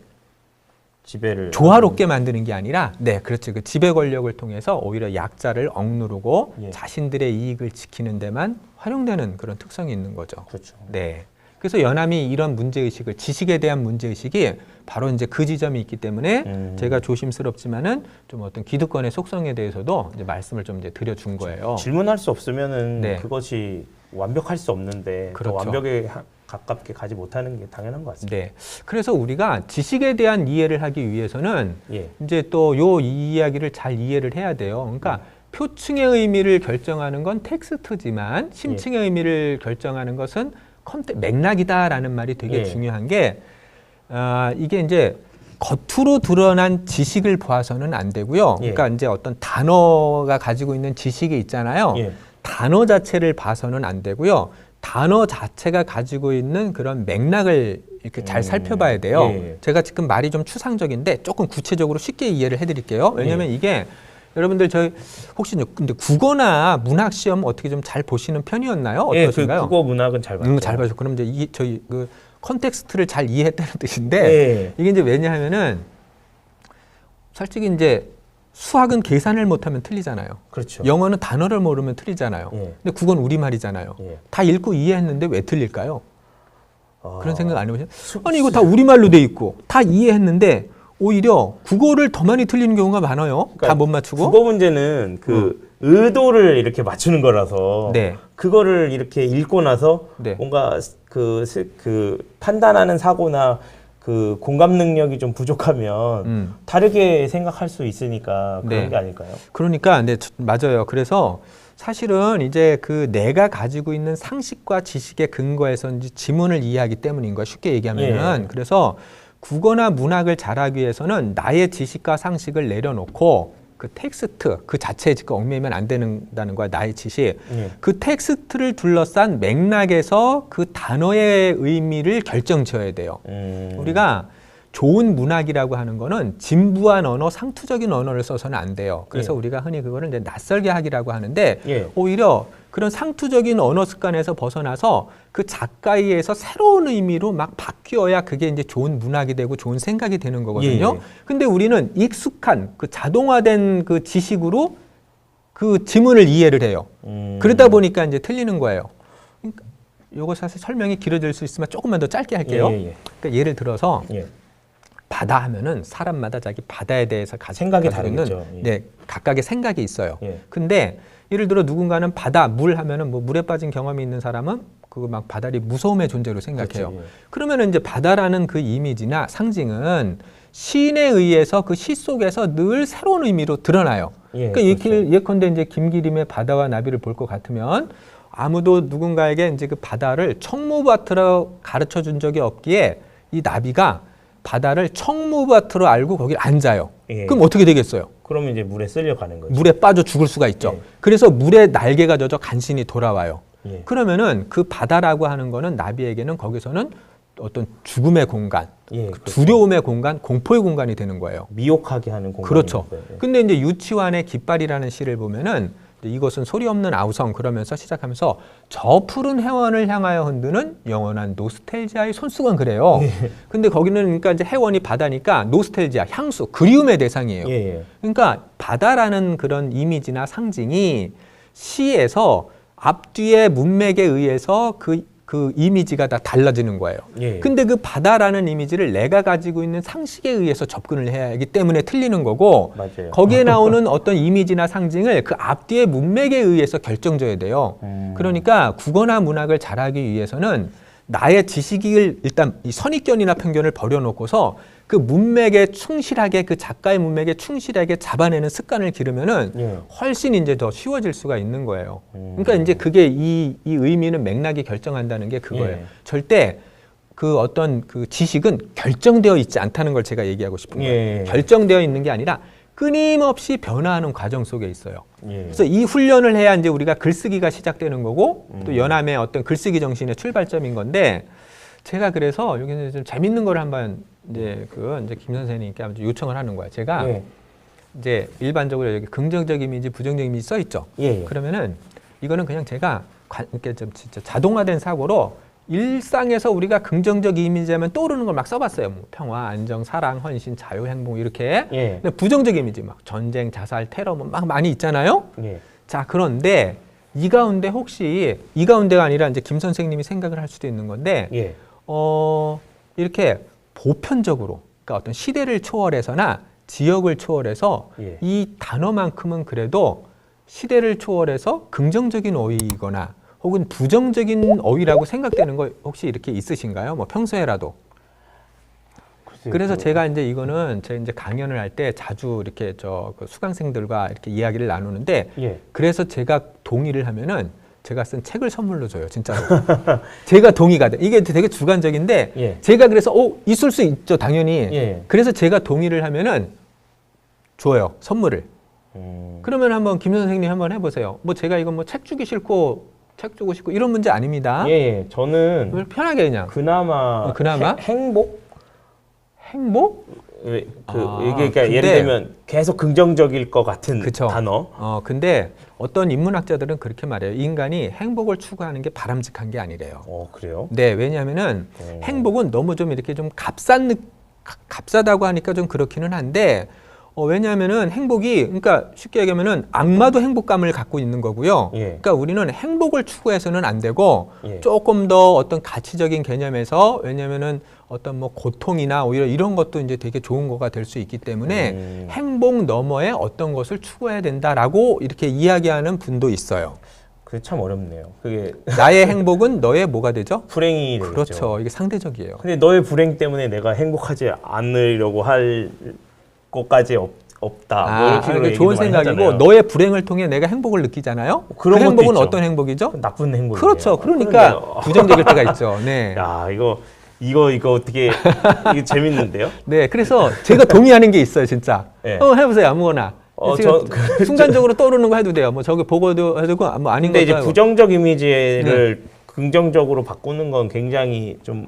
지배를 조화롭게 만드는 게 아니라 네, 그렇죠. 그 지배 권력을 통해서 오히려 약자를 억누르고 예. 자신들의 이익을 지키는 데만 활용되는 그런 특성이 있는 거죠. 그렇죠. 네. 그래서 연암이 이런 문제의식을 지식에 대한 문제의식이 바로 이제 그 지점이 있기 때문에 제가 조심스럽지만은 좀 어떤 기득권의 속성에 대해서도 이제 말씀을 좀 이제 드려준 거예요. 질문할 수 없으면은 네. 그것이 완벽할 수 없는데 더 그렇죠. 완벽에 가깝게 가지 못하는 게 당연한 것 같습니다. 네. 그래서 우리가 지식에 대한 이해를 하기 위해서는 예. 이제 또 요 이야기를 잘 이해를 해야 돼요. 그러니까 표층의 의미를 결정하는 건 텍스트지만 심층의 의미를 결정하는 것은 맥락이다라는 말이 되게 예. 중요한 게 이게 이제 겉으로 드러난 지식을 봐서는 안 되고요. 예. 그러니까 이제 어떤 단어가 가지고 있는 지식이 있잖아요. 예. 단어 자체를 봐서는 안 되고요. 단어 자체가 가지고 있는 그런 맥락을 이렇게 잘 살펴봐야 돼요. 예. 제가 지금 말이 좀 추상적인데 조금 구체적으로 쉽게 이해를 해드릴게요. 왜냐하면 이게 여러분들 저희 혹시 근데 국어나 문학 시험 어떻게 좀 잘 보시는 편이었나요? 예, 그 어떠신가요? 국어 문학은 잘 봤죠. 잘 봐서 그럼 이제 이게 저희 그 컨텍스트를 잘 이해했다는 뜻인데 예. 이게 이제 왜냐하면은 솔직히 이제 수학은 계산을 못하면 틀리잖아요. 그렇죠. 영어는 단어를 모르면 틀리잖아요. 예. 근데 국어는 우리말이잖아요. 예. 다 읽고 이해했는데 왜 틀릴까요? 아, 그런 생각 안 해보세요? 아니 이거 다 우리말로 돼 있고 다 이해했는데 오히려 국어를 더 많이 틀리는 경우가 많아요. 그러니까 다 못 맞추고. 국어 문제는 그 의도를 이렇게 맞추는 거라서 네. 그거를 이렇게 읽고 나서 네. 뭔가 그 판단하는 사고나 그 공감 능력이 좀 부족하면 다르게 생각할 수 있으니까 그런 네. 게 아닐까요? 그러니까 네, 맞아요. 그래서 사실은 이제 그 내가 가지고 있는 상식과 지식에 근거해서 이제 지문을 이해하기 때문인 거야. 쉽게 얘기하면은. 예. 그래서 국어나 문학을 잘하기 위해서는 나의 지식과 상식을 내려놓고 그 텍스트 그 자체에 지금 얽매이면 안 된다는 거야. 나의 지식. 예. 그 텍스트를 둘러싼 맥락에서 그 단어의 의미를 결정지어야 돼요. 우리가 좋은 문학이라고 하는 거는 진부한 언어, 상투적인 언어를 써서는 안 돼요. 그래서 예. 우리가 흔히 그거를 이제 낯설게 하기라고 하는데 예. 오히려 그런 상투적인 언어 습관에서 벗어나서 그 작가에 의해서 새로운 의미로 막 바뀌어야 그게 이제 좋은 문학이 되고 좋은 생각이 되는 거거든요. 예. 근데 우리는 익숙한 그 자동화된 그 지식으로 그 지문을 이해를 해요. 그러다 보니까 이제 틀리는 거예요. 그러니까 요거 사실 설명이 길어질 수 있으면 조금만 더 짧게 할게요. 예. 그러니까 예를 들어서 예. 바다 하면은 사람마다 자기 바다에 대해서 생각이 가지고 있는 다르겠죠. 예. 네, 각각의 생각이 있어요. 예. 근데 예를 들어 누군가는 바다, 물 하면은 뭐 물에 빠진 경험이 있는 사람은 그거 막 바다를 무서움의 존재로 생각해요. 그렇죠. 예. 그러면은 이제 바다라는 그 이미지나 상징은 시인에 의해서 그 시 속에서 늘 새로운 의미로 드러나요. 예, 그러니까 그렇죠. 예컨대 이제 김기림의 바다와 나비를 볼 것 같으면 아무도 누군가에게 이제 그 바다를 청무밭으로 가르쳐 준 적이 없기에 이 나비가 바다를 청무밭으로 알고 거기 앉아요. 예. 그럼 어떻게 되겠어요? 그러면 이제 물에 쓸려가는 거죠. 물에 빠져 죽을 수가 있죠. 예. 그래서 물에 날개가 져서 간신히 돌아와요. 예. 그러면은 그 바다라고 하는 거는 나비에게는 거기서는 어떤 죽음의 공간, 예, 그렇죠. 두려움의 공간, 공포의 공간이 되는 거예요. 미혹하게 하는 공간. 그렇죠. 근데 이제 유치환의 깃발이라는 시를 보면은 이것은 소리 없는 아우성 그러면서 시작하면서 저 푸른 해원을 향하여 흔드는 영원한 노스텔지아의 손수건 그래요. 근데 거기는 그러니까 이제 해원이 바다니까 노스텔지아 향수 그리움의 대상이에요. 예. 그러니까 바다라는 그런 이미지나 상징이 시에서 앞뒤의 문맥에 의해서 그 이미지가 다 달라지는 거예요. 예. 근데 그 바다라는 이미지를 내가 가지고 있는 상식에 의해서 접근을 해야 하기 때문에 틀리는 거고 맞아요. 거기에 나오는 어떤 이미지나 상징을 그 앞뒤의 문맥에 의해서 결정져야 돼요. 그러니까 국어나 문학을 잘하기 위해서는 나의 지식을 일단 이 선입견이나 편견을 버려놓고서 그 문맥에 충실하게 그 작가의 문맥에 충실하게 잡아내는 습관을 기르면은 예. 훨씬 이제 더 쉬워질 수가 있는 거예요. 그러니까 이제 그게 이 의미는 맥락이 결정한다는 게 그거예요. 예. 절대 그 어떤 그 지식은 결정되어 있지 않다는 걸 제가 얘기하고 싶은 거예요. 예. 결정되어 있는 게 아니라 끊임없이 변화하는 과정 속에 있어요. 예. 그래서 이 훈련을 해야 이제 우리가 글쓰기가 시작되는 거고 또 연암의 어떤 글쓰기 정신의 출발점인 건데 제가 그래서 여기서 좀 재밌는 걸 한번 이제 김 선생님께 한번 요청을 하는 거야. 제가 예. 이제 일반적으로 여기 긍정적 이미지, 부정적 이미지 써 있죠. 예. 그러면은 이거는 그냥 제가 이렇게 좀 진짜 자동화된 사고로 일상에서 우리가 긍정적 이미지하면 떠오르는 걸 막 써봤어요. 뭐 평화, 안정, 사랑, 헌신, 자유, 행복 이렇게. 예. 근데 부정적 이미지 막 전쟁, 자살, 테러 뭐 막 많이 있잖아요. 예. 자, 그런데 이 가운데 혹시 이 가운데가 아니라 이제 김 선생님이 생각을 할 수도 있는 건데 예. 이렇게 보편적으로 그러니까 어떤 시대를 초월해서나 지역을 초월해서 예. 이 단어만큼은 그래도 시대를 초월해서 긍정적인 어휘이거나 혹은 부정적인 어휘라고 생각되는 거 혹시 이렇게 있으신가요? 뭐 평소에라도. 그래서 제가 이제 이거는 제 이제 강연을 할 때 자주 이렇게 그 수강생들과 이렇게 이야기를 나누는데 예. 그래서 제가 동의를 하면은 제가 쓴 책을 선물로 줘요, 진짜로. 제가 동의가 돼. 이게 되게 주관적인데 예. 제가 그래서 있을 수 있죠, 당연히. 예. 그래서 제가 동의를 하면은 줘요, 선물을. 그러면 한번 김 선생님 한번 해보세요. 뭐 제가 이거 뭐 책 주기 싫고 책 주고 싶고 이런 문제 아닙니다. 예. 저는 편하게 그냥. 그나마 행복? 행복? 이게 근데, 그러니까 예를 들면 계속 긍정적일 것 같은 그쵸. 단어. 근데 어떤 인문학자들은 그렇게 말해요. 인간이 행복을 추구하는 게 바람직한 게 아니래요. 그래요? 네, 왜냐하면은 행복은 너무 좀 이렇게 좀 값싸다고 하니까 좀 그렇기는 한데 왜냐하면은 행복이 그러니까 쉽게 얘기하면은 악마도 행복감을 갖고 있는 거고요. 예. 그러니까 우리는 행복을 추구해서는 안 되고 예. 조금 더 어떤 가치적인 개념에서 왜냐하면은 어떤 뭐 고통이나 오히려 이런 것도 이제 되게 좋은 거가 될 수 있기 때문에 행복 너머에 어떤 것을 추구해야 된다라고 이렇게 이야기하는 분도 있어요. 그게 참 어렵네요. 그게 나의 행복은 너의 뭐가 되죠? 불행이 되겠죠. 그렇죠. 이게 상대적이에요. 근데 너의 불행 때문에 내가 행복하지 않으려고 할 것까지 없다. 뭐 이런 식으로 그게 얘기도 좋은 많이 생각이고 하잖아요. 너의 불행을 통해 내가 행복을 느끼잖아요. 그런 그 것도 행복은 있죠. 어떤 행복이죠? 나쁜 행복이에요. 그렇죠. 그러니까 부정적일 때가 있죠. 네. 야, 이거 어떻게 이거 재밌는데요? 네, 그래서 제가 동의하는 게 있어요, 진짜. 네. 해보세요, 아무거나. 지금 순간적으로 떠오르는 거 해도 돼요. 뭐 저기 보고도 해도 되고, 뭐 아닌 근데 것도 이제 하고. 부정적 이미지를 긍정적으로 바꾸는 건 굉장히 좀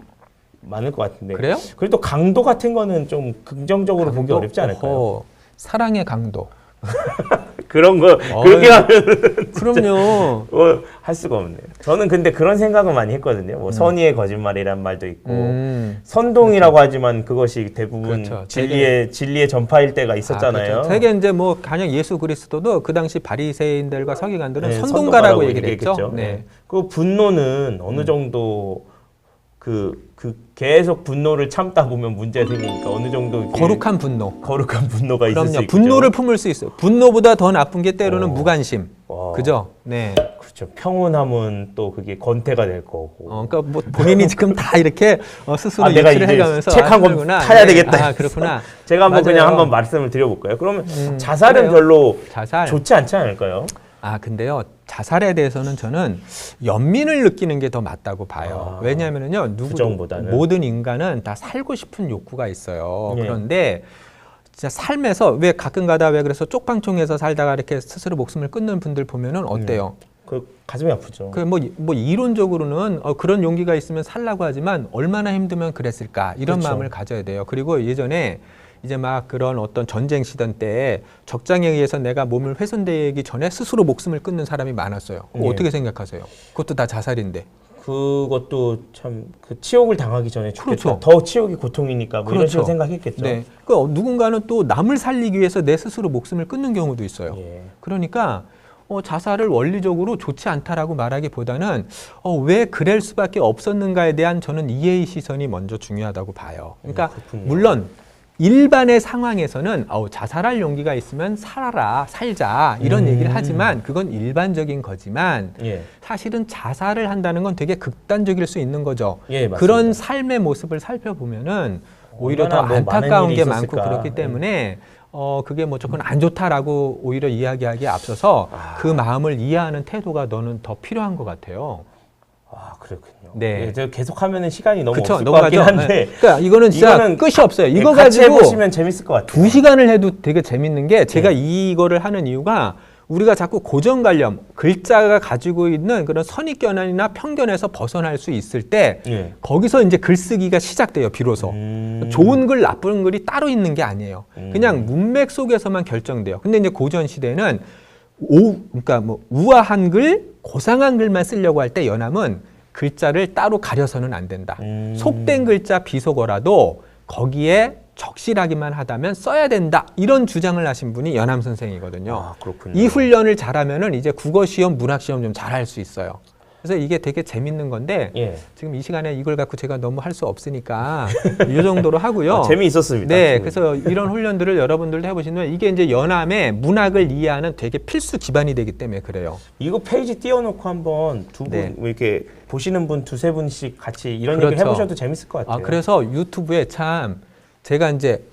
많을 것 같은데. 그래요? 그래도 강도 같은 거는 좀 긍정적으로 보기 어렵지 않을까요? 어허, 사랑의 강도. 그런 거 그렇게 하면 그럼요. 할 수가 없네요. 저는 근데 그런 생각은 많이 했거든요. 뭐 선의의 거짓말이란 말도 있고 선동이라고 하지만 그것이 대부분 그렇죠. 진리의 전파일 때가 있었잖아요. 그렇죠. 되게 이제 뭐 가령 예수 그리스도도 그 당시 바리새인들과 서기관들은 네, 선동가라고 얘기를 했죠. 네. 그 분노는 어느 정도 그 계속 분노를 참다 보면 문제가 생기니까 어느 정도 거룩한 분노. 거룩한 분노가 있을 수 그럼요. 있죠. 분노를 품을 수 있어요. 분노보다 더 나쁜 게 때로는 무관심. 그죠? 네. 그렇죠. 평온함은 또 그게 권태가 될 거고. 그러니까 뭐 본인이 지금 다 이렇게 스스로 내가 유치를 이제 해가면서 책 한 권 타야 되겠다. 그렇구나. 제가 한번 맞아요. 그냥 한번 말씀을 드려볼까요? 그러면 자살은 그래요. 별로 자살. 좋지 않지 않을까요? 근데요. 자살에 대해서는 저는 연민을 느끼는 게 더 맞다고 봐요. 왜냐하면요. 부정보다는. 모든 인간은 다 살고 싶은 욕구가 있어요. 예. 그런데 진짜 삶에서 왜 가끔가다 왜 그래서 쪽방촌에서 살다가 이렇게 스스로 목숨을 끊는 분들 보면은 어때요? 그 가슴이 아프죠. 뭐 이론적으로는 그런 용기가 있으면 살라고 하지만 얼마나 힘들면 그랬을까 이런 그렇죠. 마음을 가져야 돼요. 그리고 예전에 이제 막 그런 어떤 전쟁 시던 때 적장에 의해서 내가 몸을 훼손되기 전에 스스로 목숨을 끊는 사람이 많았어요. 그거 예. 어떻게 생각하세요? 그것도 다 자살인데. 그것도 참 그 치욕을 당하기 전에 죽겠다. 그렇죠. 더 치욕이 고통이니까 뭐 이런 그렇죠. 식으로 생각했겠죠. 네. 그 누군가는 또 남을 살리기 위해서 내 스스로 목숨을 끊는 경우도 있어요. 예. 그러니까 자살을 원리적으로 좋지 않다라고 말하기보다는 왜 그럴 수밖에 없었는가에 대한 저는 이해의 시선이 먼저 중요하다고 봐요. 그러니까 그렇군요. 물론 일반의 상황에서는 자살할 용기가 있으면 살자 이런 얘기를 하지만 그건 일반적인 거지만 예. 사실은 자살을 한다는 건 되게 극단적일 수 있는 거죠. 예, 맞습니다. 그런 삶의 모습을 살펴보면은 오히려 더 얼마나 뭐 많은 안타까운 일이 게 많고 있었을까. 그렇기 때문에 그게 무조건 안 좋다라고 오히려 이야기하기에 앞서서 그 마음을 이해하는 태도가 너는 더 필요한 것 같아요. 그렇군요. 네. 예, 계속 하면은 시간이 너무 그쵸, 없을 것 같긴 넘어가죠. 한데. 네. 그러니까 이거는 진짜 이거는 끝이 없어요. 이거 같이 가지고 해보시면 재밌을 것 같아요. 2시간을 해도 되게 재밌는 게 제가 이거를 하는 이유가 우리가 자꾸 고정관념, 글자가 가지고 있는 그런 선입견이나 편견에서 벗어날 수 있을 때 예. 거기서 이제 글쓰기가 시작돼요, 비로소. 좋은 글, 나쁜 글이 따로 있는 게 아니에요. 그냥 문맥 속에서만 결정돼요. 근데 이제 고전 시대는 그러니까 뭐 우아한 글, 고상한 글만 쓰려고 할 때 연암은 글자를 따로 가려서는 안 된다. 속된 글자 비속어라도 거기에 적실하기만 하다면 써야 된다. 이런 주장을 하신 분이 연암 선생이거든요. 그렇군요. 이 훈련을 잘하면은 이제 국어 시험, 문학 시험 좀 잘할 수 있어요. 그래서 이게 되게 재밌는 건데 예. 지금 이 시간에 이걸 갖고 제가 너무 할 수 없으니까 이 정도로 하고요. 재미있었습니다. 네, 그래서 이런 훈련들을 여러분들도 해보시면 이게 이제 연암의 문학을 이해하는 되게 필수 기반이 되기 때문에 그래요. 이거 페이지 띄워놓고 한번 두 분 네. 이렇게 보시는 분 두세 분씩 같이 이런 그렇죠. 얘기를 해보셔도 재밌을 것 같아요. 그래서 유튜브에 참 제가 이제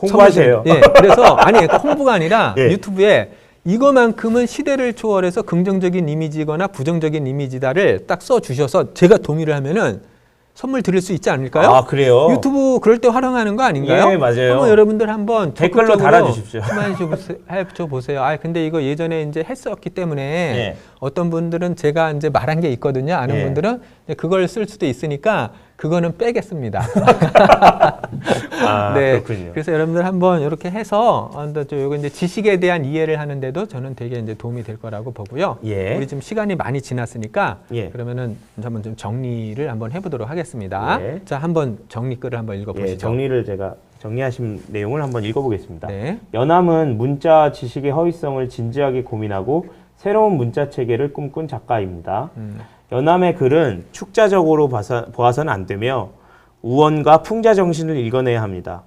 홍보하세요. 예, 그래서 홍보가 아니라 예. 유튜브에 이거만큼은 시대를 초월해서 긍정적인 이미지거나 부정적인 이미지다를 딱 써주셔서 제가 동의를 하면은 선물 드릴 수 있지 않을까요? 그래요? 유튜브 그럴 때 활용하는 거 아닌가요? 예, 맞아요. 한번 여러분들 한번 댓글로 달아주십시오. 해줘 보세요. 근데 이거 예전에 이제 했었기 때문에 예. 어떤 분들은 제가 이제 말한 게 있거든요. 아는 예. 분들은 그걸 쓸 수도 있으니까 그거는 빼겠습니다. 네. 그렇군요. 그래서 여러분들 한번 이렇게 해서 요거 이제 지식에 대한 이해를 하는데도 저는 되게 이제 도움이 될 거라고 보고요. 예. 우리 지금 시간이 많이 지났으니까 예. 그러면은 한번 좀 정리를 한번 해보도록 하겠습니다. 예. 자, 한번 정리글을 한번 읽어보시죠. 예, 정리를 제가 정리하신 내용을 한번 읽어보겠습니다. 네. 연암은 문자 지식의 허위성을 진지하게 고민하고 새로운 문자 체계를 꿈꾼 작가입니다. 연암의 글은 축자적으로 보아서는 안 되며 우원과 풍자 정신을 읽어내야 합니다.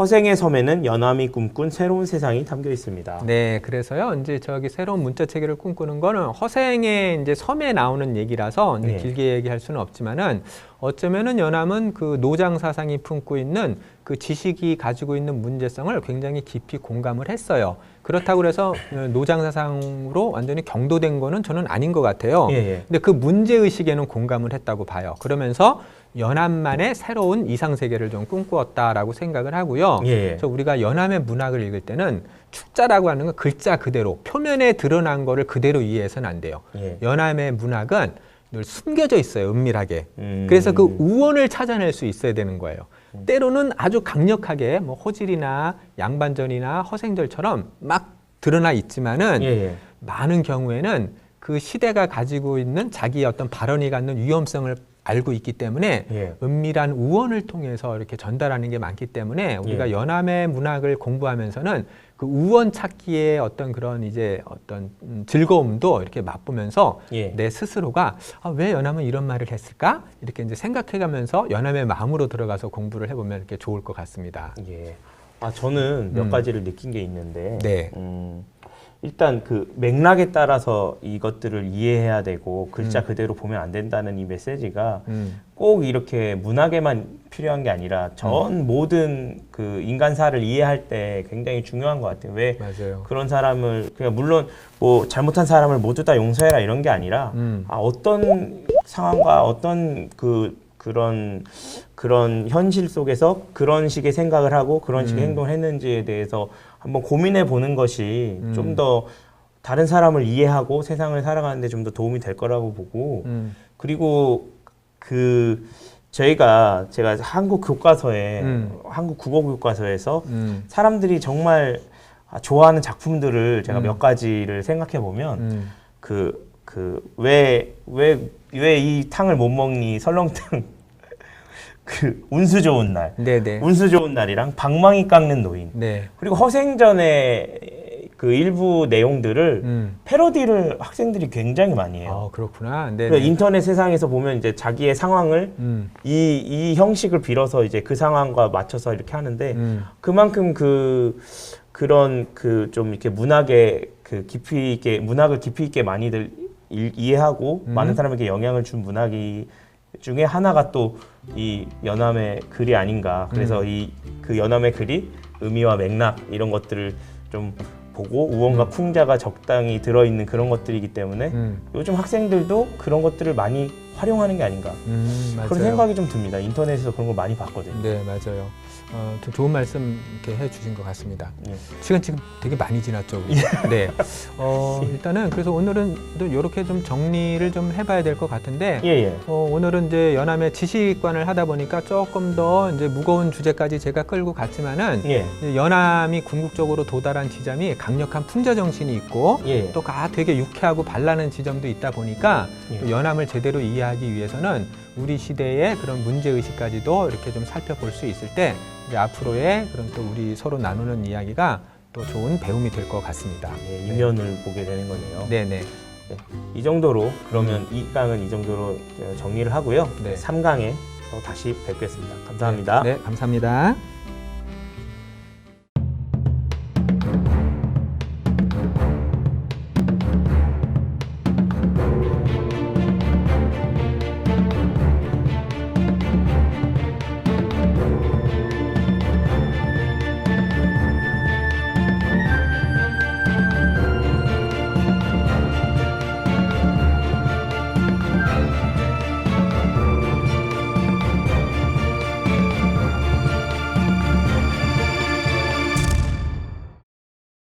허생의 섬에는 연암이 꿈꾼 새로운 세상이 담겨 있습니다. 네, 그래서요, 이제 저기 새로운 문자 체계를 꿈꾸는 거는 허생의 이제 섬에 나오는 얘기라서 이제 네. 길게 얘기할 수는 없지만은 어쩌면은 연암은 그 노장 사상이 품고 있는 그 지식이 가지고 있는 문제성을 굉장히 깊이 공감을 했어요. 그렇다고 해서 노장 사상으로 완전히 경도된 거는 저는 아닌 것 같아요. 예, 예. 근데 그 문제 의식에는 공감을 했다고 봐요. 그러면서 연암만의 새로운 이상 세계를 좀 꿈꾸었다라고 생각을 하고요. 예, 예. 그래서 우리가 연암의 문학을 읽을 때는 축자라고 하는 건 글자 그대로 표면에 드러난 거를 그대로 이해해서는 안 돼요. 예. 연암의 문학은 늘 숨겨져 있어요, 은밀하게. 그래서 그 우원을 찾아낼 수 있어야 되는 거예요. 때로는 아주 강력하게 뭐 호질이나 양반전이나 허생절처럼 막 드러나 있지만은 예, 예. 많은 경우에는 그 시대가 가지고 있는 자기의 어떤 발언이 갖는 위험성을 알고 있기 때문에 예. 은밀한 우원을 통해서 이렇게 전달하는 게 많기 때문에 우리가 예. 연암의 문학을 공부하면서는 그 우원 찾기의 어떤 그런 이제 어떤 즐거움도 이렇게 맛보면서 예. 내 스스로가 왜 연암은 이런 말을 했을까? 이렇게 이제 생각해가면서 연암의 마음으로 들어가서 공부를 해보면 이렇게 좋을 것 같습니다. 예. 저는 몇 가지를 느낀 게 있는데, 네. 일단 그 맥락에 따라서 이것들을 이해해야 되고 글자 그대로 보면 안 된다는 이 메시지가 꼭 이렇게 문학에만 필요한 게 아니라 전 모든 그 인간사를 이해할 때 굉장히 중요한 것 같아요. 왜 맞아요. 그런 사람을 그냥 물론 뭐 잘못한 사람을 모두 다 용서해라 이런 게 아니라 어떤 상황과 어떤 그런 현실 속에서 그런 식의 생각을 하고 그런 식의 행동을 했는지에 대해서 한번 고민해 보는 것이 좀 더 다른 사람을 이해하고 세상을 살아가는데 좀 더 도움이 될 거라고 보고 그리고 제가 한국 교과서에 한국 국어 교과서에서 사람들이 정말 좋아하는 작품들을 제가 몇 가지를 생각해 보면 왜 이 탕을 못 먹니 설렁탕 운수 좋은 날, 네네. 운수 좋은 날이랑 방망이 깎는 노인, 네. 그리고 허생전의 그 일부 내용들을 패러디를 학생들이 굉장히 많이 해요. 그렇구나. 네네. 그래서 인터넷 세상에서 보면 이제 자기의 상황을 이 형식을 빌어서 이제 그 상황과 맞춰서 이렇게 하는데 그만큼 그런 좀 이렇게 문학을 깊이 있게 많이들 이해하고 많은 사람에게 영향을 준 문학이 중에 하나가 또 이 연암의 글이 아닌가. 그래서 그 연암의 글이 의미와 맥락 이런 것들을 좀 보고 우원과 풍자가 적당히 들어있는 그런 것들이기 때문에 요즘 학생들도 그런 것들을 많이 활용하는 게 아닌가. 맞아요. 그런 생각이 좀 듭니다. 인터넷에서 그런 걸 많이 봤거든요. 네, 맞아요. 좀 좋은 말씀 이렇게 해주신 것 같습니다. 예. 시간 지금 되게 많이 지났죠, 우리. 네. 일단은 그래서 오늘은 또 이렇게 좀 정리를 좀 해봐야 될 것 같은데, 예. 오늘은 이제 연암의 지식관을 하다 보니까 조금 더 이제 무거운 주제까지 제가 끌고 갔지만은, 예. 이제 연암이 궁극적으로 도달한 지점이 강력한 풍자 정신이 있고, 예. 또 되게 유쾌하고 발랄한 지점도 있다 보니까 예. 또 연암을 제대로 이해하기 위해서는 우리 시대의 그런 문제 의식까지도 이렇게 좀 살펴볼 수 있을 때 이제 앞으로의 그런 또 우리 서로 나누는 이야기가 또 좋은 배움이 될 것 같습니다. 예, 이면을 보게 되는 거네요. 네네. 네, 이 정도로 그러면 2강은 이 정도로 정리를 하고요. 네. 3강에 다시 뵙겠습니다. 감사합니다. 네, 감사합니다.